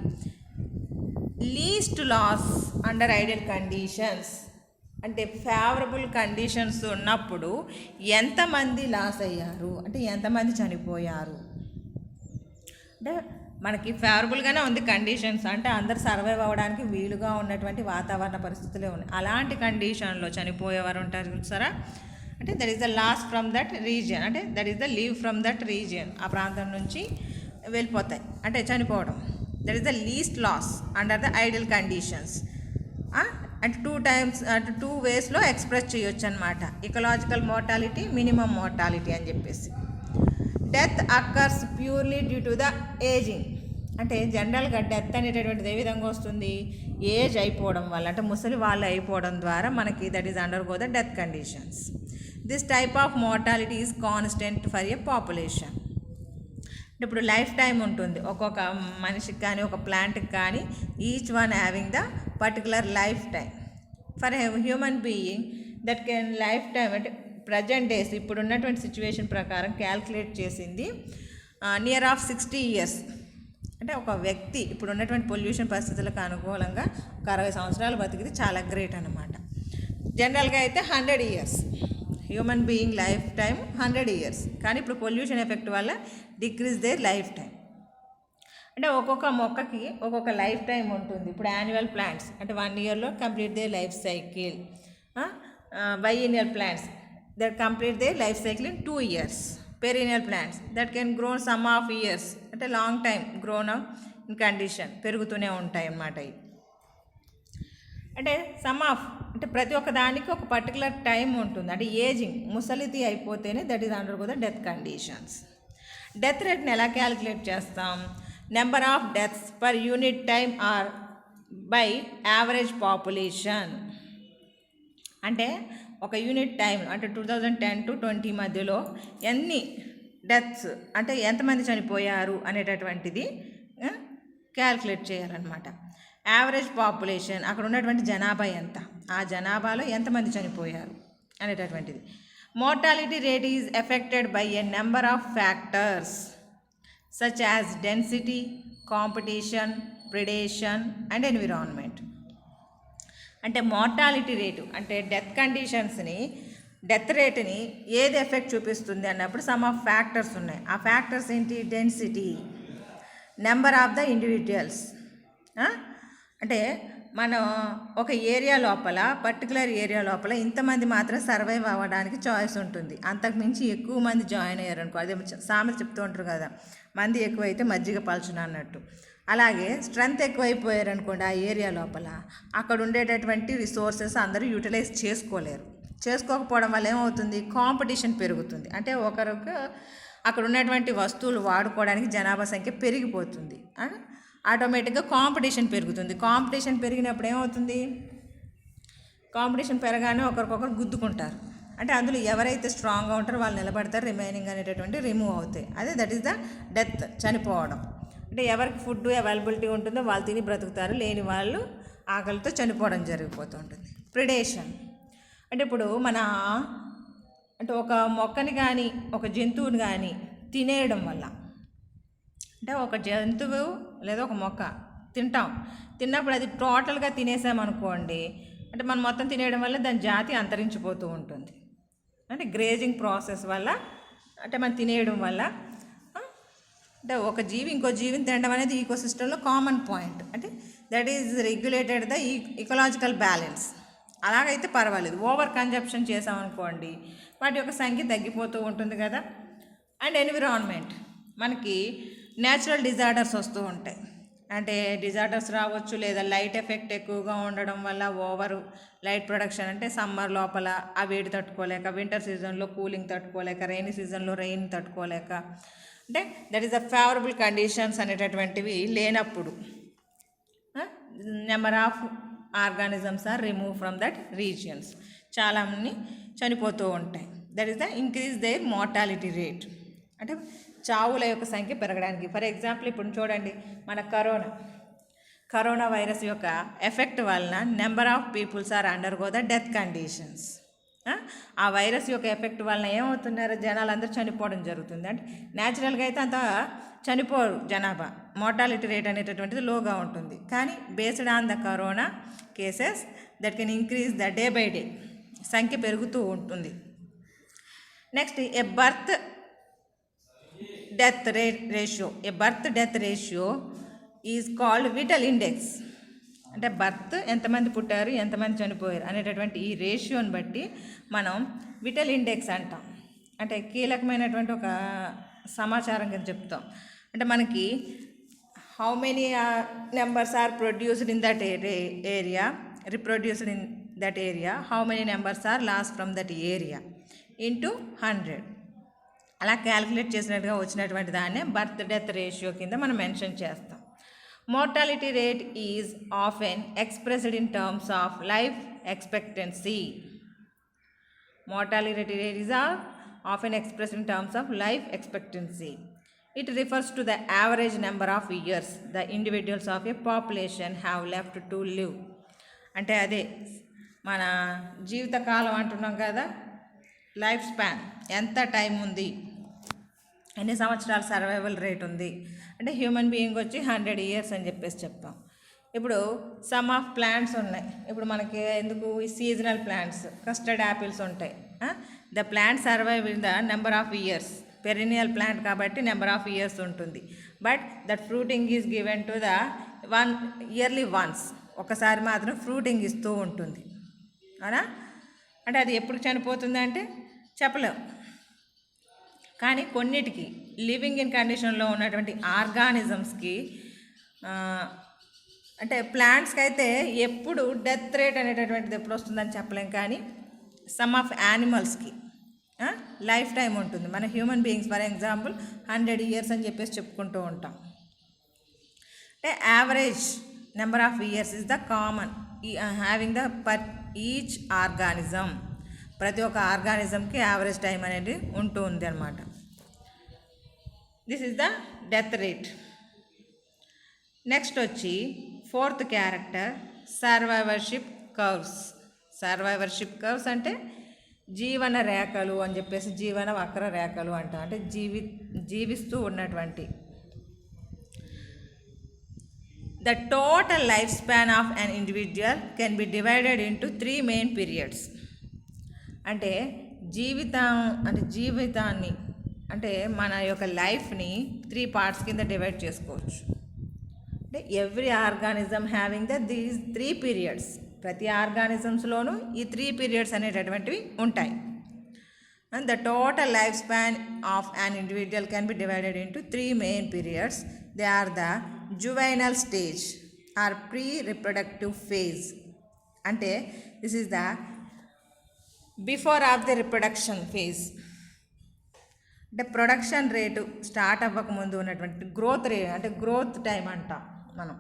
least loss under ideal conditions. అంటే ఫేవరబుల్ కండిషన్స్ ఉన్నప్పుడు ఎంతమంది లాస్ అయ్యారు అంటే ఎంతమంది చనిపోయారు. అంటే మనకి ఫేవరబుల్గానే ఉంది కండిషన్స్, అంటే అందరు సర్వైవ్ అవ్వడానికి వీలుగా ఉన్నటువంటి వాతావరణ పరిస్థితులే ఉన్నాయి. అలాంటి కండిషన్లో చనిపోయేవారు ఉంటారు చూసారా, అంటే that is the loss from that region, అంటే that is the leave from that region, ఆ ప్రాంతం నుంచి వెళ్ళిపోతాయి అంటే చనిపోవడం. That is the least loss under the ideal conditions. అంటే 2 times అంటే 2 waysలో ఎక్స్ప్రెస్ చేయొచ్చు అనమాట, ఇకలాజికల్ మోర్టాలిటీ, మినిమం మోర్టాలిటీ అని చెప్పేసి. Death occurs purely due to the ageing. అంటే జనరల్గా డెత్ అనేటటువంటిది ఏ విధంగా వస్తుంది, ఏజ్ అయిపోవడం వల్ల, అంటే ముసలి వాళ్ళు అయిపోవడం ద్వారా మనకి that is undergo the death conditions. This type of mortality is constant for a population. ఇప్పుడు లైఫ్ టైం ఉంటుంది ఒక్కొక్క మనిషికి కానీ ఒక ప్లాంట్కి కానీ, each one having the particular life time. For human being that can life time అంటే present days ఇప్పుడు ఉన్నటువంటి సిచ్యువేషన్ ప్రకారం క్యాల్కులేట్ చేసింది నియర్ ఆఫ్ 60 years. అంటే ఒక వ్యక్తి ఇప్పుడు ఉన్నటువంటి పొల్యూషన్ పరిస్థితులకు అనుకూలంగా ఒక 60 సంవత్సరాలు బతికితే చాలా గ్రేట్ అనమాట. జనరల్గా అయితే 100 years human being life time 100 years, కానీ ఇప్పుడు పొల్యూషన్ ఎఫెక్ట్ వల్ల డిక్రీజ్ దేర్ లైఫ్ టైం. అంటే ఒక్కొక్క మొక్కకి ఒక్కొక్క లైఫ్ టైం ఉంటుంది. ఇప్పుడు యాన్యువల్ ప్లాంట్స్ అంటే 1 yearలో complete their life cycle. Biennial plants that complete their life cycle in 2 years. Perennial plants that can grow some of years, అంటే long time grown in condition పెరుగుతూనే ఉంటాయి అన్నమాట. అంటే సమ్ ఆఫ్ అంటే ప్రతి ఒక్క దానికి ఒక పర్టికులర్ టైం ఉంటుంది, అంటే ఏజింగ్ ముసలిది అయిపోతేనే that is under the death conditions. Death రేట్ని ఎలా క్యాలిక్యులేట్ చేస్తాం, number of deaths per unit time or by average population. అంటే ఒక యూనిట్ టైం అంటే 2010 to 20 మధ్యలో ఎన్ని డెత్స్ అంటే ఎంతమంది చనిపోయారు అనేటటువంటిది క్యాల్కులేట్ చేయాలన్నమాట. యావరేజ్ పాపులేషన్ అక్కడ ఉన్నటువంటి జనాభా ఎంత, ఆ జనాభాలో ఎంతమంది చనిపోయారు అనేటటువంటిది. Mortality rate is affected by a number of factors such as density, competition, predation and environment. అంటే మోర్టాలిటీ రేటు అంటే డెత్ కండిషన్స్ని, డెత్ రేటుని ఏది ఎఫెక్ట్ చూపిస్తుంది అన్నప్పుడు సమ్ ఆఫ్ ఫ్యాక్టర్స్ ఉన్నాయి. ఆ ఫ్యాక్టర్స్ ఏంటి, density, number of the individuals. అంటే మనం ఒక ఏరియా లోపల పర్టికులర్ ఏరియా లోపల ఇంతమంది మాత్రం సర్వైవ్ అవ్వడానికి చాయిస్ ఉంటుంది, అంతకుమించి ఎక్కువ మంది జాయిన్ అయ్యారు అనుకో, అదే సామెత చెప్తూ ఉంటారు కదా, మంది ఎక్కువైతే మజ్జిగ పలుచున అన్నట్టు. అలాగే స్ట్రెంత్ ఎక్కువైపోయారు అనుకోండి ఆ ఏరియా లోపల, అక్కడ ఉండేటటువంటి రిసోర్సెస్ అందరూ యూటిలైజ్ చేసుకోలేరు. చేసుకోకపోవడం వల్ల ఏమవుతుంది, కాంపిటీషన్ పెరుగుతుంది. అంటే ఒకరికి అక్కడ ఉన్నటువంటి వస్తువులు వాడుకోవడానికి జనాభా సంఖ్య పెరిగిపోతుంది, ఆటోమేటిక్గా కాంపిటీషన్ పెరుగుతుంది. కాంపిటీషన్ పెరిగినప్పుడు ఏమవుతుంది, కాంపిటీషన్ పెరగానే ఒకరికొకరు గుద్దుకుంటారు. అంటే అందులో ఎవరైతే స్ట్రాంగ్గా ఉంటారో వాళ్ళు నిలబడతారు, రిమైనింగ్ అనేటటువంటి రిమూవ్ అవుతాయి. అదే దట్ ఈస్ ద డెత్, చనిపోవడం. అంటే ఎవరికి ఫుడ్ అవైలబిలిటీ ఉంటుందో వాళ్ళు తిని బ్రతుకుతారు, లేని వాళ్ళు ఆకలితో చనిపోవడం జరిగిపోతూ ఉంటుంది. ప్రిడేషన్ అంటే ఇప్పుడు మన అంటే ఒక మొక్కని కానీ ఒక జంతువుని కానీ తినేయడం వల్ల, అంటే ఒక జంతువు లేదా ఒక మొక్క తిన్నప్పుడు అది టోటల్గా తినేసామనుకోండి, అంటే మనం మొత్తం తినేయడం వల్ల దాని జాతి అంతరించిపోతూ ఉంటుంది. అంటే గ్రేజింగ్ ప్రాసెస్ వల్ల, అంటే మనం తినేయడం వల్ల, అంటే ఒక జీవి ఇంకో జీవిని తినడం అనేది ఈకోసిస్టంలో కామన్ పాయింట్. అంటే that is regulated the ecological balance. అలాగైతే పర్వాలేదు. ఓవర్ కన్జంప్షన్ చేసామనుకోండి వాటి యొక్క సంఖ్య తగ్గిపోతూ ఉంటుంది కదా. అండ్ ఎన్విరాన్మెంట్, మనకి న్యాచురల్ డిజార్డర్స్ వస్తూ ఉంటాయి. అంటే డిజార్డర్స్ రావచ్చు, లేదా లైట్ ఎఫెక్ట్ ఎక్కువగా ఉండడం వల్ల ఓవర్ లైట్ ప్రొడక్షన్, అంటే సమ్మర్ లోపల ఆ వేడి తట్టుకోలేక, వింటర్ సీజన్లో కూలింగ్ తట్టుకోలేక, రెయినీ సీజన్లో రెయిన్ తట్టుకోలేక, అంటే that is the favourable conditions అనేటటువంటివి లేనప్పుడు number of organisms are remove from that regions, చాలామంది చనిపోతూ ఉంటాయి. That is the increase their mortality rate, అంటే చావుల యొక్క సంఖ్య పెరగడానికి. ఫర్ ఎగ్జాంపుల్ ఇప్పుడు చూడండి, మన కరోనా వైరస్ యొక్క ఎఫెక్ట్ వలన number of peoples are undergo the death conditions. ఆ వైరస్ యొక్క ఎఫెక్ట్ వలన ఏమవుతున్నారు, జనాలు అందరూ చనిపోవడం జరుగుతుంది. అంటే న్యాచురల్గా అయితే అంత చనిపోరు జనాభా, మోర్టాలిటీ రేట్ అనేటటువంటిది లోగా ఉంటుంది. కానీ based on the corona cases that can increase the day by day, సంఖ్య పెరుగుతూ ఉంటుంది. Next A birth death ratio is called vital index. అంటే బర్త్ ఎంతమంది పుట్టారు, ఎంతమంది చనిపోయారు అనేటటువంటి ఈ రేషియోని బట్టి మనం విటల్ ఇండెక్స్ అంటాం. అంటే కీలకమైనటువంటి ఒక సమాచారం కింద చెప్తాం. అంటే మనకి how many numbers are produced in that area, reproduced in that area, how many numbers are lost from that area into 100. అలా క్యాలిక్యులేట్ చేసినట్టుగా వచ్చినటువంటి దాన్నే బర్త్ డెత్ రేషియో కింద మనం మెన్షన్ చేస్తాం. Mortality rate is often expressed in terms of life expectancy. Mortality rate is often expressed in terms of life expectancy. It refers to the average number of years the individuals of a population have left to live. అంటే అదే మన జీవితకాలం అంటున్నాం కదా, life span ఎంత time ఉంది, ఎన్ని సంవత్సరాల సర్వైవల్ రేట్ ఉంది అంటే హ్యూమన్ బీయింగ్ వచ్చి 100 years అని చెప్పేసి చెప్తాం. ఇప్పుడు సమ్ ఆఫ్ ప్లాంట్స్ ఉన్నాయి. ఇప్పుడు మనకి ఎందుకు ఈ సీజనల్ ప్లాంట్స్, కస్టర్డ్ యాపిల్స్ ఉంటాయి. The plant survive in the number of years, perineal plant కాబట్టి నెంబర్ ఆఫ్ ఇయర్స్ ఉంటుంది. But that fruiting is given to the yearly once, ఒకసారి మాత్రం ఫ్రూటింగ్ ఇస్తూ ఉంటుంది. అవునా? అంటే అది ఎప్పుడు చనిపోతుంది అంటే చెప్పలేం. కానీ కొన్నిటికి లివింగ్ ఇన్ కండిషన్లో ఉన్నటువంటి ఆర్గానిజమ్స్కి, అంటే ప్లాంట్స్కి అయితే ఎప్పుడు డెత్ రేట్ అనేటటువంటిది ఎప్పుడు వస్తుందని చెప్పలేం. కానీ సమ్ ఆఫ్ యానిమల్స్కి లైఫ్ టైం ఉంటుంది. మన human beings for example 100 years అని చెప్పేసి చెప్పుకుంటూ ఉంటాం. అంటే average number of years is the common having the per each organism. ప్రతి ఒక్క ఆర్గానిజంకి యావరేజ్ టైం అనేది ఉంటూ ఉంది అన్నమాట. This is the death rate. Next వచ్చి 4th క్యారెక్టర్ సర్వైవర్షిప్ కర్వ్స్. సర్వైవర్షిప్ కర్వ్స్ అంటే జీవన రేఖలు అని చెప్పేసి, జీవన వక్ర రేఖలు అంటాం. అంటే జీవిస్తూ ఉన్నటువంటి the total lifespan of an individual can be divided into 3 main periods. అంటే జీవితాన్ని అంటే మన యొక్క లైఫ్ని 3 parts కింద డివైడ్ చేసుకోవచ్చు. అంటే every organism having these 3 periods. ప్రతి ఆర్గానిజమ్స్లోనూ ఈ 3 periods అనేటటువంటివి ఉంటాయి. And the total lifespan of an individual can be divided into 3 main periods. They are the juvenile stage or pre-reproductive phase. అంటే this is the before of the reproduction phase. అంటే production rate start అవ్వకముందు ఉన్నటువంటి growth rate, అంటే growth time అంటాం మనం.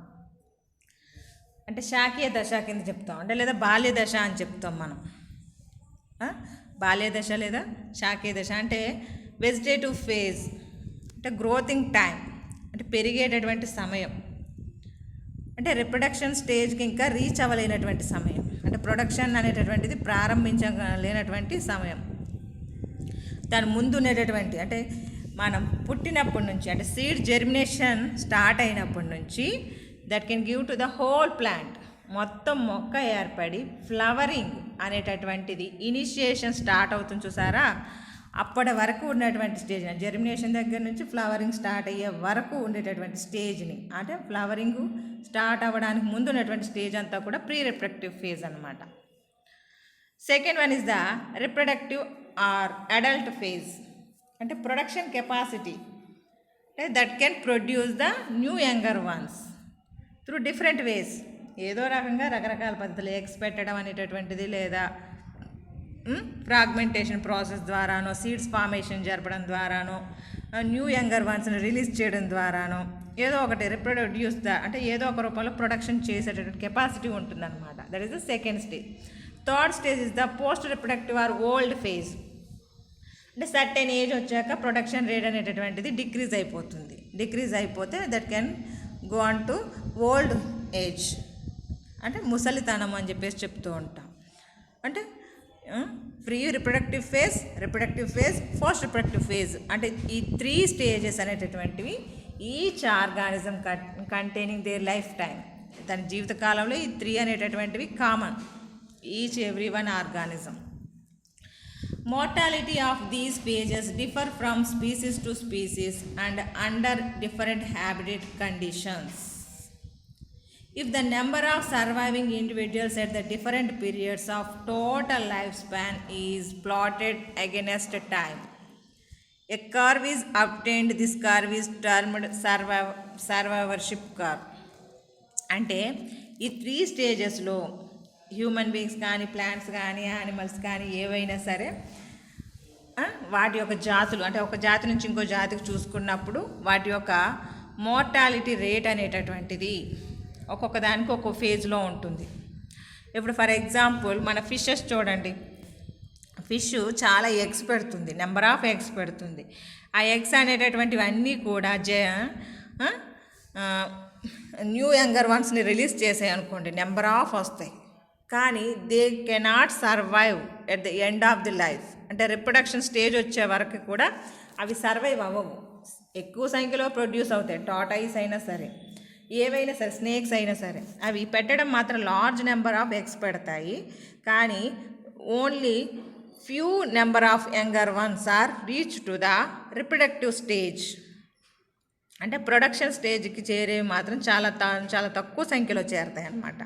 అంటే శాకీయ దశ కింద చెప్తాం, అంటే లేదా బాల్య దశ అని చెప్తాం మనం. బాల్య దశ లేదా శాకీయ దశ అంటే వెజిటేటివ్ ఫేజ్, అంటే గ్రోతింగ్ టైం, అంటే పెరిగేటటువంటి సమయం. అంటే రిప్రొడక్షన్ స్టేజ్కి ఇంకా రీచ్ అవ్వలేనటువంటి సమయం, అంటే ప్రొడక్షన్ అనేటటువంటిది ప్రారంభించలేనటువంటి సమయం. దాని ముందు ఉండేటటువంటి, అంటే మనం పుట్టినప్పటి నుంచి, అంటే సీడ్ జెర్మినేషన్ స్టార్ట్ అయినప్పటి నుంచి that can give to the whole plant, మొత్తం మొక్క ఏర్పడి ఫ్లవరింగ్ అనేటటువంటిది ఇనిషియేషన్ స్టార్ట్ అవుతుంది చూసారా. అప్పటి వరకు ఉన్నటువంటి స్టేజ్, జెర్మినేషన్ దగ్గర నుంచి ఫ్లవరింగ్ స్టార్ట్ అయ్యే వరకు ఉండేటటువంటి స్టేజ్ని, అంటే ఫ్లవరింగ్ స్టార్ట్ అవ్వడానికి ముందు ఉన్నటువంటి స్టేజ్ అంతా కూడా ప్రీ రిప్రొడక్టివ్ ఫేజ్ అనమాట. Second one is the reproductive or adult phase. అంటే ప్రొడక్షన్ కెపాసిటీ, అంటే that can produce the new younger ones through different ways. ఏదో రకంగా రకరకాల పద్ధతులు, ఎగ్స్ పెట్టడం అనేటటువంటిది, లేదా ఫ్రాగ్మెంటేషన్ ప్రాసెస్ ద్వారానో, సీడ్స్ ఫార్మేషన్ జరపడం ద్వారానో, న్యూ యంగర్ వన్స్ని రిలీజ్ చేయడం ద్వారానో ఏదో ఒకటి రిప్రొడ్యూస్ అంటే ఏదో ఒక రూపంలో ప్రొడక్షన్ చేసేటటువంటి కెపాసిటీ ఉంటుందన్నమాట. That is the second stage. Third stage is the post reproductive or old phase. అంటే సర్టెన్ ఏజ్ వచ్చాక ప్రొడక్షన్ రేట్ అనేటటువంటిది డిక్రీజ్ అయిపోతుంది. డిక్రీజ్ అయిపోతే that can go on to old age, అంటే ముసలితనం అని చెప్పేసి చెప్తూ ఉంటాం. అంటే pre reproductive phase, post reproductive phase, అంటే ఈ 3 స్టేజెస్ అనేటటువంటివి each organism containing their lifetime, తన జీవితకాలంలో ఈ 3 అనేటటువంటివి common each every one organism. Mortality of these phases differ from species to species and under different habitat conditions. If the number of surviving individuals at the different periods of total lifespan is plotted against time, a curve is obtained. This curve is termed survivorship curve. అంటే ఈ 3 స్టేజెస్లో human beings కానీ, plants కానీ, animals కానీ ఏవైనా సరే వాటి యొక్క జాతులు, అంటే ఒక జాతి నుంచి ఇంకో జాతికి చూసుకున్నప్పుడు వాటి యొక్క మోర్టాలిటీ రేట్ అనేటటువంటిది ఒక్కొక్క దానికి ఒక్కొక్క ఫేజ్లో ఉంటుంది. ఇప్పుడు ఫర్ ఎగ్జాంపుల్ మన ఫిషెస్ చూడండి, ఫిష్ చాలా ఎగ్స్ పెడుతుంది, నెంబర్ ఆఫ్ ఎగ్స్ పెడుతుంది. ఆ ఎగ్స్ అనేటటువంటివి అన్నీ కూడా న్యూ యంగర్ వన్స్ని రిలీజ్ చేసాయి అనుకోండి, నెంబర్ ఆఫ్ వస్తాయి. కానీ they cannot survive at the end of the life, అంటే రిప్రొడక్షన్ స్టేజ్ వచ్చే వరకు కూడా అవి సర్వైవ్ అవ్వవు. ఎక్కువ సంఖ్యలో ప్రొడ్యూస్ అవుతాయి, టాటాయిస్ అయినా సరే, ఏవైనా సరే, స్నేక్స్ అయినా సరే, అవి పెట్టడం మాత్రం లార్జ్ నెంబర్ ఆఫ్ ఎగ్స్ పెడతాయి. కానీ only few number of younger ones are reach to the reproductive stage, అంటే ప్రొడక్షన్ స్టేజ్కి చేరేవి మాత్రం చాలా తక్కువ సంఖ్యలో చేరుతాయి అన్నమాట.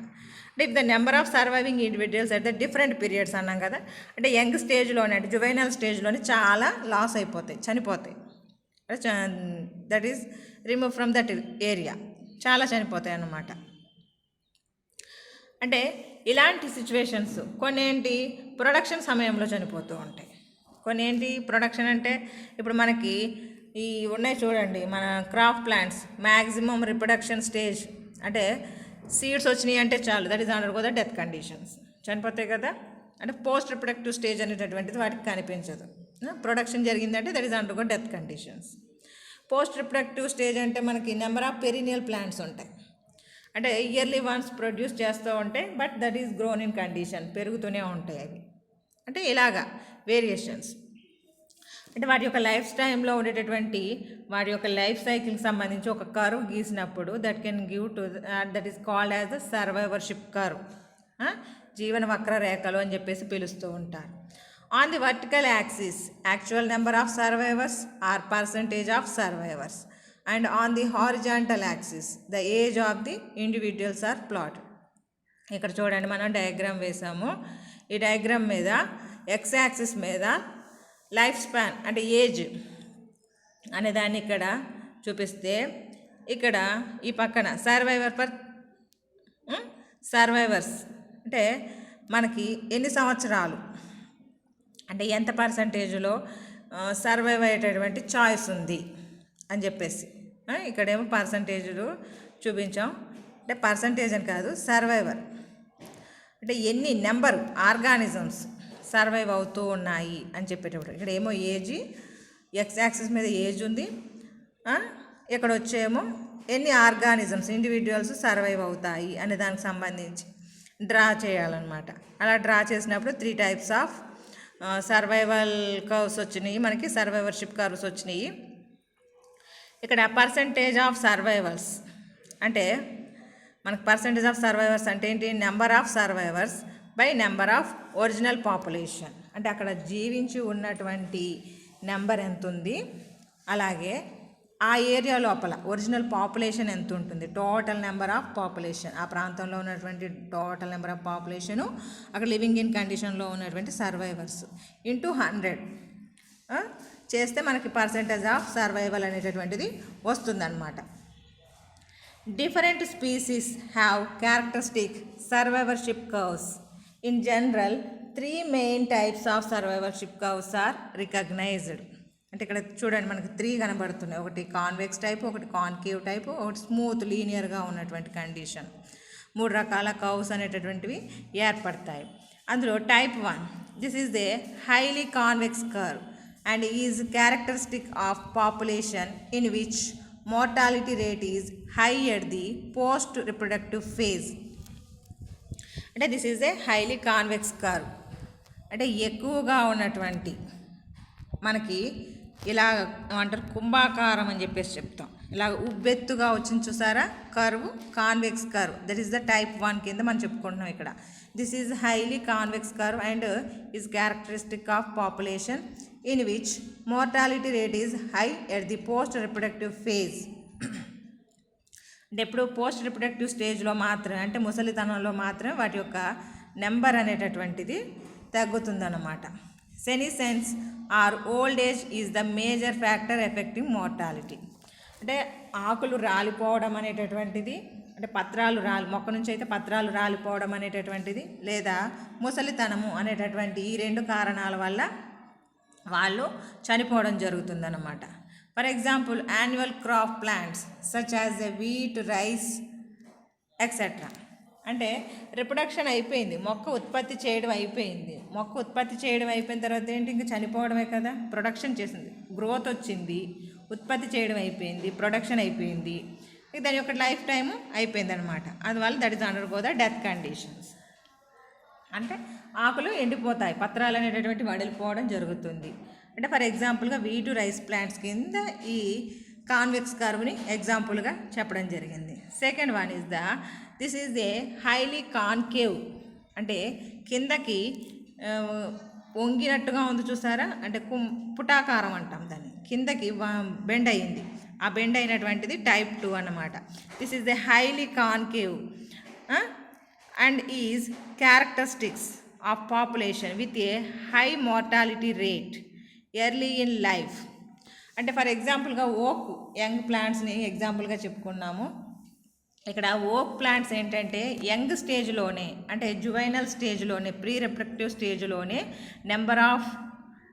అంటే if the number of surviving individuals at the different periods అన్నాం కదా, అంటే యంగ్ స్టేజ్లోనే, అంటే జువైనల్ స్టేజ్లోనే చాలా లాస్ అయిపోతాయి, చనిపోతాయి. That is remove from that area, చాలా చనిపోతాయి అన్నమాట. అంటే ఇలాంటి సిచ్యువేషన్స్ కొన్ని ఏంటి ప్రొడక్షన్ సమయంలో చనిపోతూ ఉంటాయి, కొన్ని ఏంటి ప్రొడక్షన్ అంటే ఇప్పుడు మనకి ఈ ఉన్నాయి చూడండి, మన crop plants maximum reproduction stage, అంటే సీడ్స్ వచ్చినాయి అంటే చాలు, that is under go the death conditions, చనిపోతాయి కదా. అంటే పోస్ట్ రిప్రొడక్టివ్ స్టేజ్ అనేటటువంటిది వాటికి కనిపించదు. ప్రొడక్షన్ జరిగిందంటే that is under go death conditions. Post reproductive stage అంటే మనకి నెంబర్ ఆఫ్ పెరినియల్ ప్లాంట్స్ ఉంటాయి, అంటే ఇయర్లీ వన్స్ ప్రొడ్యూస్ చేస్తూ ఉంటాయి, but that is grown in condition, పెరుగుతూనే ఉంటాయి అవి. అంటే ఇలాగా వేరియేషన్స్, అంటే వాటి యొక్క లైఫ్ టైంలో ఉండేటటువంటి వాటి యొక్క లైఫ్ సైకిల్కి సంబంధించి ఒక కర్వ్ గీసినప్పుడు that can give to that is called as the survivorship curve, జీవన వక్ర రేఖలు అని చెప్పేసి పిలుస్తూ ఉంటారు. On the vertical axis actual number of survivors or percentage of survivors, and on the horizontal axis the age of the individuals are plot. ఇక్కడ చూడండి, మనం డయాగ్రామ్ వేసాము. ఈ డయాగ్రామ్ మీద ఎక్స్ యాక్సిస్ మీద లైఫ్ స్పాన్ అంటే ఏజ్ అనే దాన్ని ఇక్కడ చూపిస్తే, ఇక్కడ ఈ పక్కన సర్వైవర్స్ అంటే మనకి ఎన్ని సంవత్సరాలు, అంటే ఎంత పర్సంటేజ్లో సర్వైవ్ అయ్యేటటువంటి చాయిస్ ఉంది అని చెప్పేసి, ఇక్కడేమో పర్సంటేజ్లు చూపించాం. అంటే పర్సంటేజ్ అని కాదు, సర్వైవర్ అంటే ఎన్ని నెంబర్ ఆర్గానిజమ్స్ సర్వైవ్ అవుతూ ఉన్నాయి అని చెప్పేటప్పుడు, ఇక్కడ ఏమో ఏజ్, ఎక్స్ యాక్సిస్ మీద ఏజ్ ఉంది, ఇక్కడ వచ్చేమో ఎన్ని ఆర్గానిజమ్స్ ఇండివిజువల్స్ సర్వైవ్ అవుతాయి అనే దానికి సంబంధించి డ్రా చేయాలన్నమాట. అలా డ్రా చేసినప్పుడు 3 టైప్స్ ఆఫ్ సర్వైవల్ కర్వ్స్ వచ్చినాయి, మనకి సర్వైవర్షిప్ కర్వ్స్ వచ్చినాయి. ఇక్కడ పర్సంటేజ్ ఆఫ్ సర్వైవర్స్ అంటే మనకు పర్సంటేజ్ ఆఫ్ సర్వైవర్స్ అంటే ఏంటి, number of survivors by number of original population, అంటే అక్కడ జీవించి ఉన్నటువంటి నెంబర్ ఎంత ఉంది, అలాగే ఆ ఏరియా లోపల ఒరిజినల్ పాపులేషన్ ఎంత ఉంటుంది, టోటల్ నెంబర్ ఆఫ్ పాపులేషన్, ఆ ప్రాంతంలో ఉన్నటువంటి టోటల్ నెంబర్ ఆఫ్ పాపులేషను, అక్కడ లివింగ్ ఇన్ కండిషన్లో ఉన్నటువంటి సర్వైవర్స్ ఇంటూ 100 చేస్తే మనకి పర్సంటేజ్ ఆఫ్ సర్వైవల్ అనేటటువంటిది వస్తుందన్నమాట. Different species have characteristic survivorship curves. In general, 3 main types of survivorship curves are recognized. అంటే ఇక్కడ చూడండి మనకి 3 కనబడుతున్నాయి, ఒకటి కాన్వెక్స్ టైప్, ఒకటి కాన్కేవ్ టైప్, ఒకటి స్మూత్ లీనియర్గా ఉన్నటువంటి కండిషన్. 3 రకాల కర్వ్స్ అనేటటువంటివి ఏర్పడతాయి. అందులో type 1, this is the highly convex curve and is characteristic of population in which mortality rate is high at the post reproductive phase. అంటే this is a highly convex curve. అంటే ఎక్కువగా ఉన్నటువంటి మనకి ఇలా ఏమంటారు కుంభాకారం అని చెప్పేసి చెప్తాం. ఇలా ఉబ్బెత్తుగా వచ్చింది చూసారా curve, convex curve. That is the type 1 కింద మనం చెప్పుకుంటున్నాం ఇక్కడ. This is highly convex curve and is characteristic of population in which mortality rate is high at the post reproductive phase. అంటే ఎప్పుడు పోస్ట్ రిప్రొడక్టివ్ స్టేజ్లో మాత్రమే, అంటే ముసలితనంలో మాత్రమే వాటి యొక్క నెంబర్ అనేటటువంటిది తగ్గుతుందన్నమాట. Senescence or old age is the major factor affecting mortality. అంటే ఆకులు రాలిపోవడం అనేటటువంటిది, అంటే పత్రాలు మొక్క నుంచి అయితే పత్రాలు రాలిపోవడం అనేటటువంటిది, లేదా ముసలితనము అనేటటువంటి ఈ 2 కారణాల వల్ల వాళ్ళు చనిపోవడం జరుగుతుందన్నమాట. For example annual crop plants such as a wheat, rice etcetera. అంటే రిప్రొడక్షన్ అయిపోయింది, మొక్క ఉత్పత్తి చేయడం అయిపోయింది. మొక్క ఉత్పత్తి చేయడం అయిపోయిన తర్వాత ఏంటి, ఇంకా చనిపోవడమే కదా. ప్రొడక్షన్ చేసింది, గ్రోత్ వచ్చింది, ఉత్పత్తి చేయడం అయిపోయింది, ప్రొడక్షన్ అయిపోయింది, దాని యొక్క లైఫ్ టైము అయిపోయింది అనమాట. అందువల్ల that is undergo the death conditions. అంటే ఆకులు ఎండిపోతాయి, పత్రాలు అనేటటువంటి వడిలిపోవడం జరుగుతుంది. అంటే ఫర్ ఎగ్జాంపుల్గా వీటు, రైస్ ప్లాంట్స్ కింద ఈ కాన్వెక్స్ కర్వ్ని ఎగ్జాంపుల్గా చెప్పడం జరిగింది. Second one is this is a highly concave. అంటే కిందకి వంగినట్టుగా ఉంది చూసారా, అంటే పుటాకారం అంటాం దాన్ని, కిందకి బెండ్ అయ్యింది. ఆ బెండ్ అయినటువంటిది టైప్ 2 అన్నమాట. This is a highly concave and is characteristics of population with a high mortality rate early in life. అంటే ఫర్ ఎగ్జాంపుల్గా ఓక్ యంగ్ ప్లాంట్స్ని ఎగ్జాంపుల్గా చెప్పుకున్నాము. ఇక్కడ ఓక్ ప్లాంట్స్ ఏంటంటే యంగ్ స్టేజ్లోనే, అంటే జువైనల్ స్టేజ్లోనే, ప్రీ రిప్రొడక్టివ్ స్టేజ్లోనే number of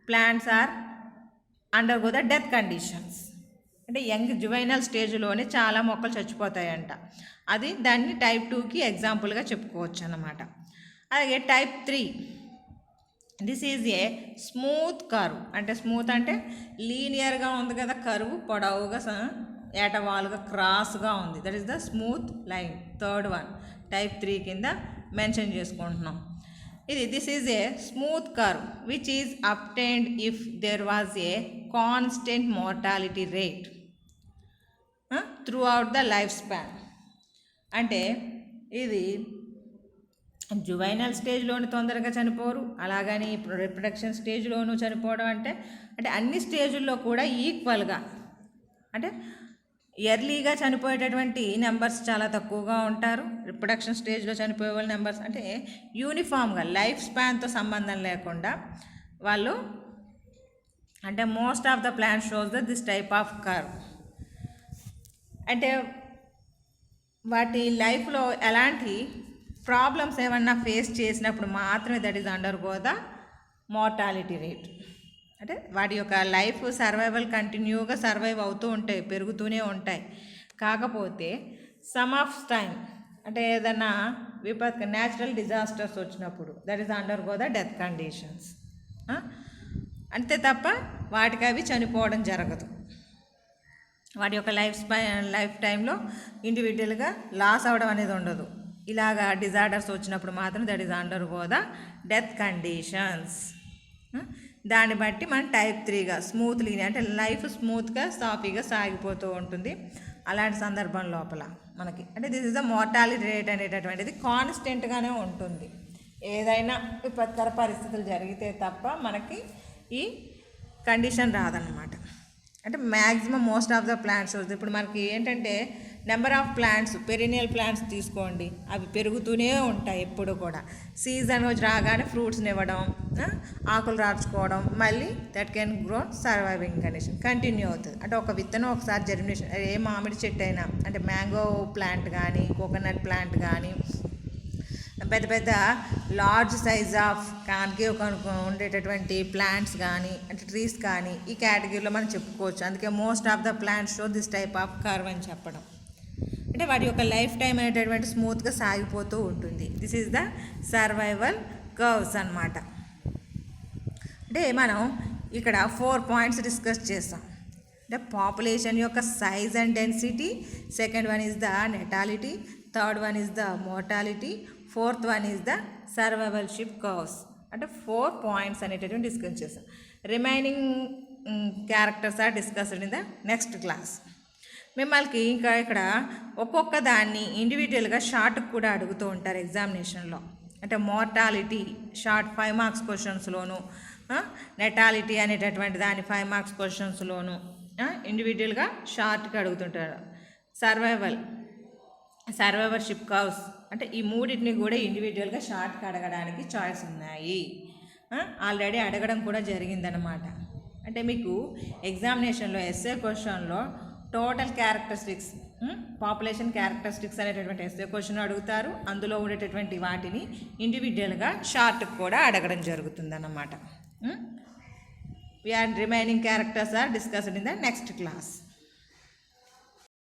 plants are undergo the death conditions. అంటే యంగ్ జువైనల్ స్టేజ్లోనే చాలా మొక్కలు చచ్చిపోతాయంట. అది దాన్ని టైప్ 2కి ఎగ్జాంపుల్గా చెప్పుకోవచ్చు అన్నమాట. అలాగే type 3 this is a smooth curve. అంటే స్మూత్ అంటే లీనియర్గా ఉంది కదా కర్వ్, పొడవుగా ఏటవాలుగా క్రాస్గా ఉంది. That is the smooth line. Third one type 3 కింద మెన్షన్ చేసుకుంటున్నాం. This is a smooth curve which is obtained if there was a constant mortality rate throughout the life span. అంటే ఇది జువైనల్ స్టేజ్లోని తొందరగా చనిపోరు, అలాగని రిప్రొడక్షన్ స్టేజ్లోనూ చనిపోవడం అంటే అన్ని స్టేజుల్లో కూడా ఈక్వల్గా, అంటే ఎర్లీగా చనిపోయేటటువంటి నెంబర్స్ చాలా తక్కువగా ఉంటారు. రిప్రొడక్షన్ స్టేజ్లో చనిపోయే వాళ్ళ నెంబర్స్ అంటే యూనిఫామ్గా లైఫ్ స్పాన్తో సంబంధం లేకుండా వాళ్ళు, అంటే most of the plant shows the this type of curve. అంటే వాటి లైఫ్లో ఎలాంటి ప్రాబ్లమ్స్ ఏమన్నా ఫేస్ చేసినప్పుడు మాత్రమే that is undergo the mortality rate. అంటే వాటి యొక్క లైఫ్ సర్వైవల్ కంటిన్యూగా సర్వైవ్ అవుతూ ఉంటాయి, పెరుగుతూనే ఉంటాయి. కాకపోతే సమ్ ఆఫ్ టైమ్, అంటే ఏదైనా న్యాచురల్ డిజాస్టర్స్ వచ్చినప్పుడు that is undergo the death conditions. అంతే తప్ప వాటికి అవి చనిపోవడం జరగదు. వాటి యొక్క లైఫ్ టైంలో ఇండివిజువల్గా లాస్ అవ్వడం అనేది ఉండదు. ఇలాగా డిజార్డర్స్ వచ్చినప్పుడు మాత్రం that is undergo the death conditions. దాన్ని బట్టి మనం టైప్ 3గా స్మూత్ లీనియర్, అంటే లైఫ్ స్మూత్గా సాఫీగా సాగిపోతూ ఉంటుంది. అలాంటి సందర్భం లోపల మనకి అంటే this is the mortality rate అనేటటువంటిది కాన్స్టెంట్గానే ఉంటుంది. ఏదైనా విపత్కర పరిస్థితులు జరిగితే తప్ప మనకి ఈ కండిషన్ రాదన్నమాట. అంటే maximum most of the plants ఇప్పుడు మనకి ఏంటంటే number of plants, perineal plants తీసుకోండి, అవి పెరుగుతూనే ఉంటాయి ఎప్పుడు కూడా. సీజన్ రాగానే ఫ్రూట్స్ని ఇవ్వడం, ఆకులు రాచుకోవడం, మళ్ళీ that can grow surviving condition continue అవుతుంది. అంటే ఒక విత్తనం ఒకసారి జర్మినేషన్, ఏ మామిడి చెట్టు అయినా, అంటే మ్యాంగో ప్లాంట్ కానీ, కోకోనట్ ప్లాంట్ కానీ, పెద్ద పెద్ద లార్జ్ సైజ్ ఆఫ్ కాన్కేవ్ ఉండేటటువంటి ప్లాంట్స్ కానీ, అంటే ట్రీస్ కానీ ఈ కేటగిరీలో మనం చెప్పుకోవచ్చు. అందుకే most of the plants show this type of curve అని చెప్పడం. అంటే వాటి యొక్క లైఫ్ టైం అనేటటువంటి స్మూత్గా సాగిపోతూ ఉంటుంది. This is the survival curves అన్నమాట. అంటే మనం ఇక్కడ 4 పాయింట్స్ డిస్కస్ చేస్తాం. ద పాపులేషన్ యొక్క size and density, second one is the natality, third one is the mortality, fourth one is the survivalship curves. అంటే 4 పాయింట్స్ అనేటటువంటి డిస్కస్ చేస్తాం. Remaining characters are discussed in the next class. మిమ్మల్ని ఇంకా ఇక్కడ ఒక్కొక్క దాన్ని ఇండివిజువల్గా షార్ట్కి కూడా అడుగుతూ ఉంటారు ఎగ్జామినేషన్లో. అంటే మోర్టాలిటీ షార్ట్ 5 మార్క్స్ క్వశ్చన్స్లోను, నెటాలిటీ అనేటటువంటి దాన్ని 5 మార్క్స్ క్వశ్చన్స్లోను ఇండివిజువల్గా షార్ట్కి అడుగుతుంటారు. సర్వైవర్షిప్ కర్వ్స్ అంటే ఈ మూడింటిని కూడా ఇండివిజువల్గా షార్ట్కి అడగడానికి చాయిస్ ఉన్నాయి. ఆల్రెడీ అడగడం కూడా జరిగిందనమాట. అంటే మీకు ఎగ్జామినేషన్లో ఎస్ఏ క్వశ్చన్లో టోటల్ క్యారెక్టరిస్టిక్స్, పాపులేషన్ క్యారెక్టరిస్టిక్స్ అనేటటువంటి ఎస్ఏ క్వశ్చన్ అడుగుతారు. అందులో ఉండేటటువంటి వాటిని ఇండివిజువల్గా షార్ట్కి కూడా అడగడం జరుగుతుందన్నమాట. Remaining characters are discussed in the next class.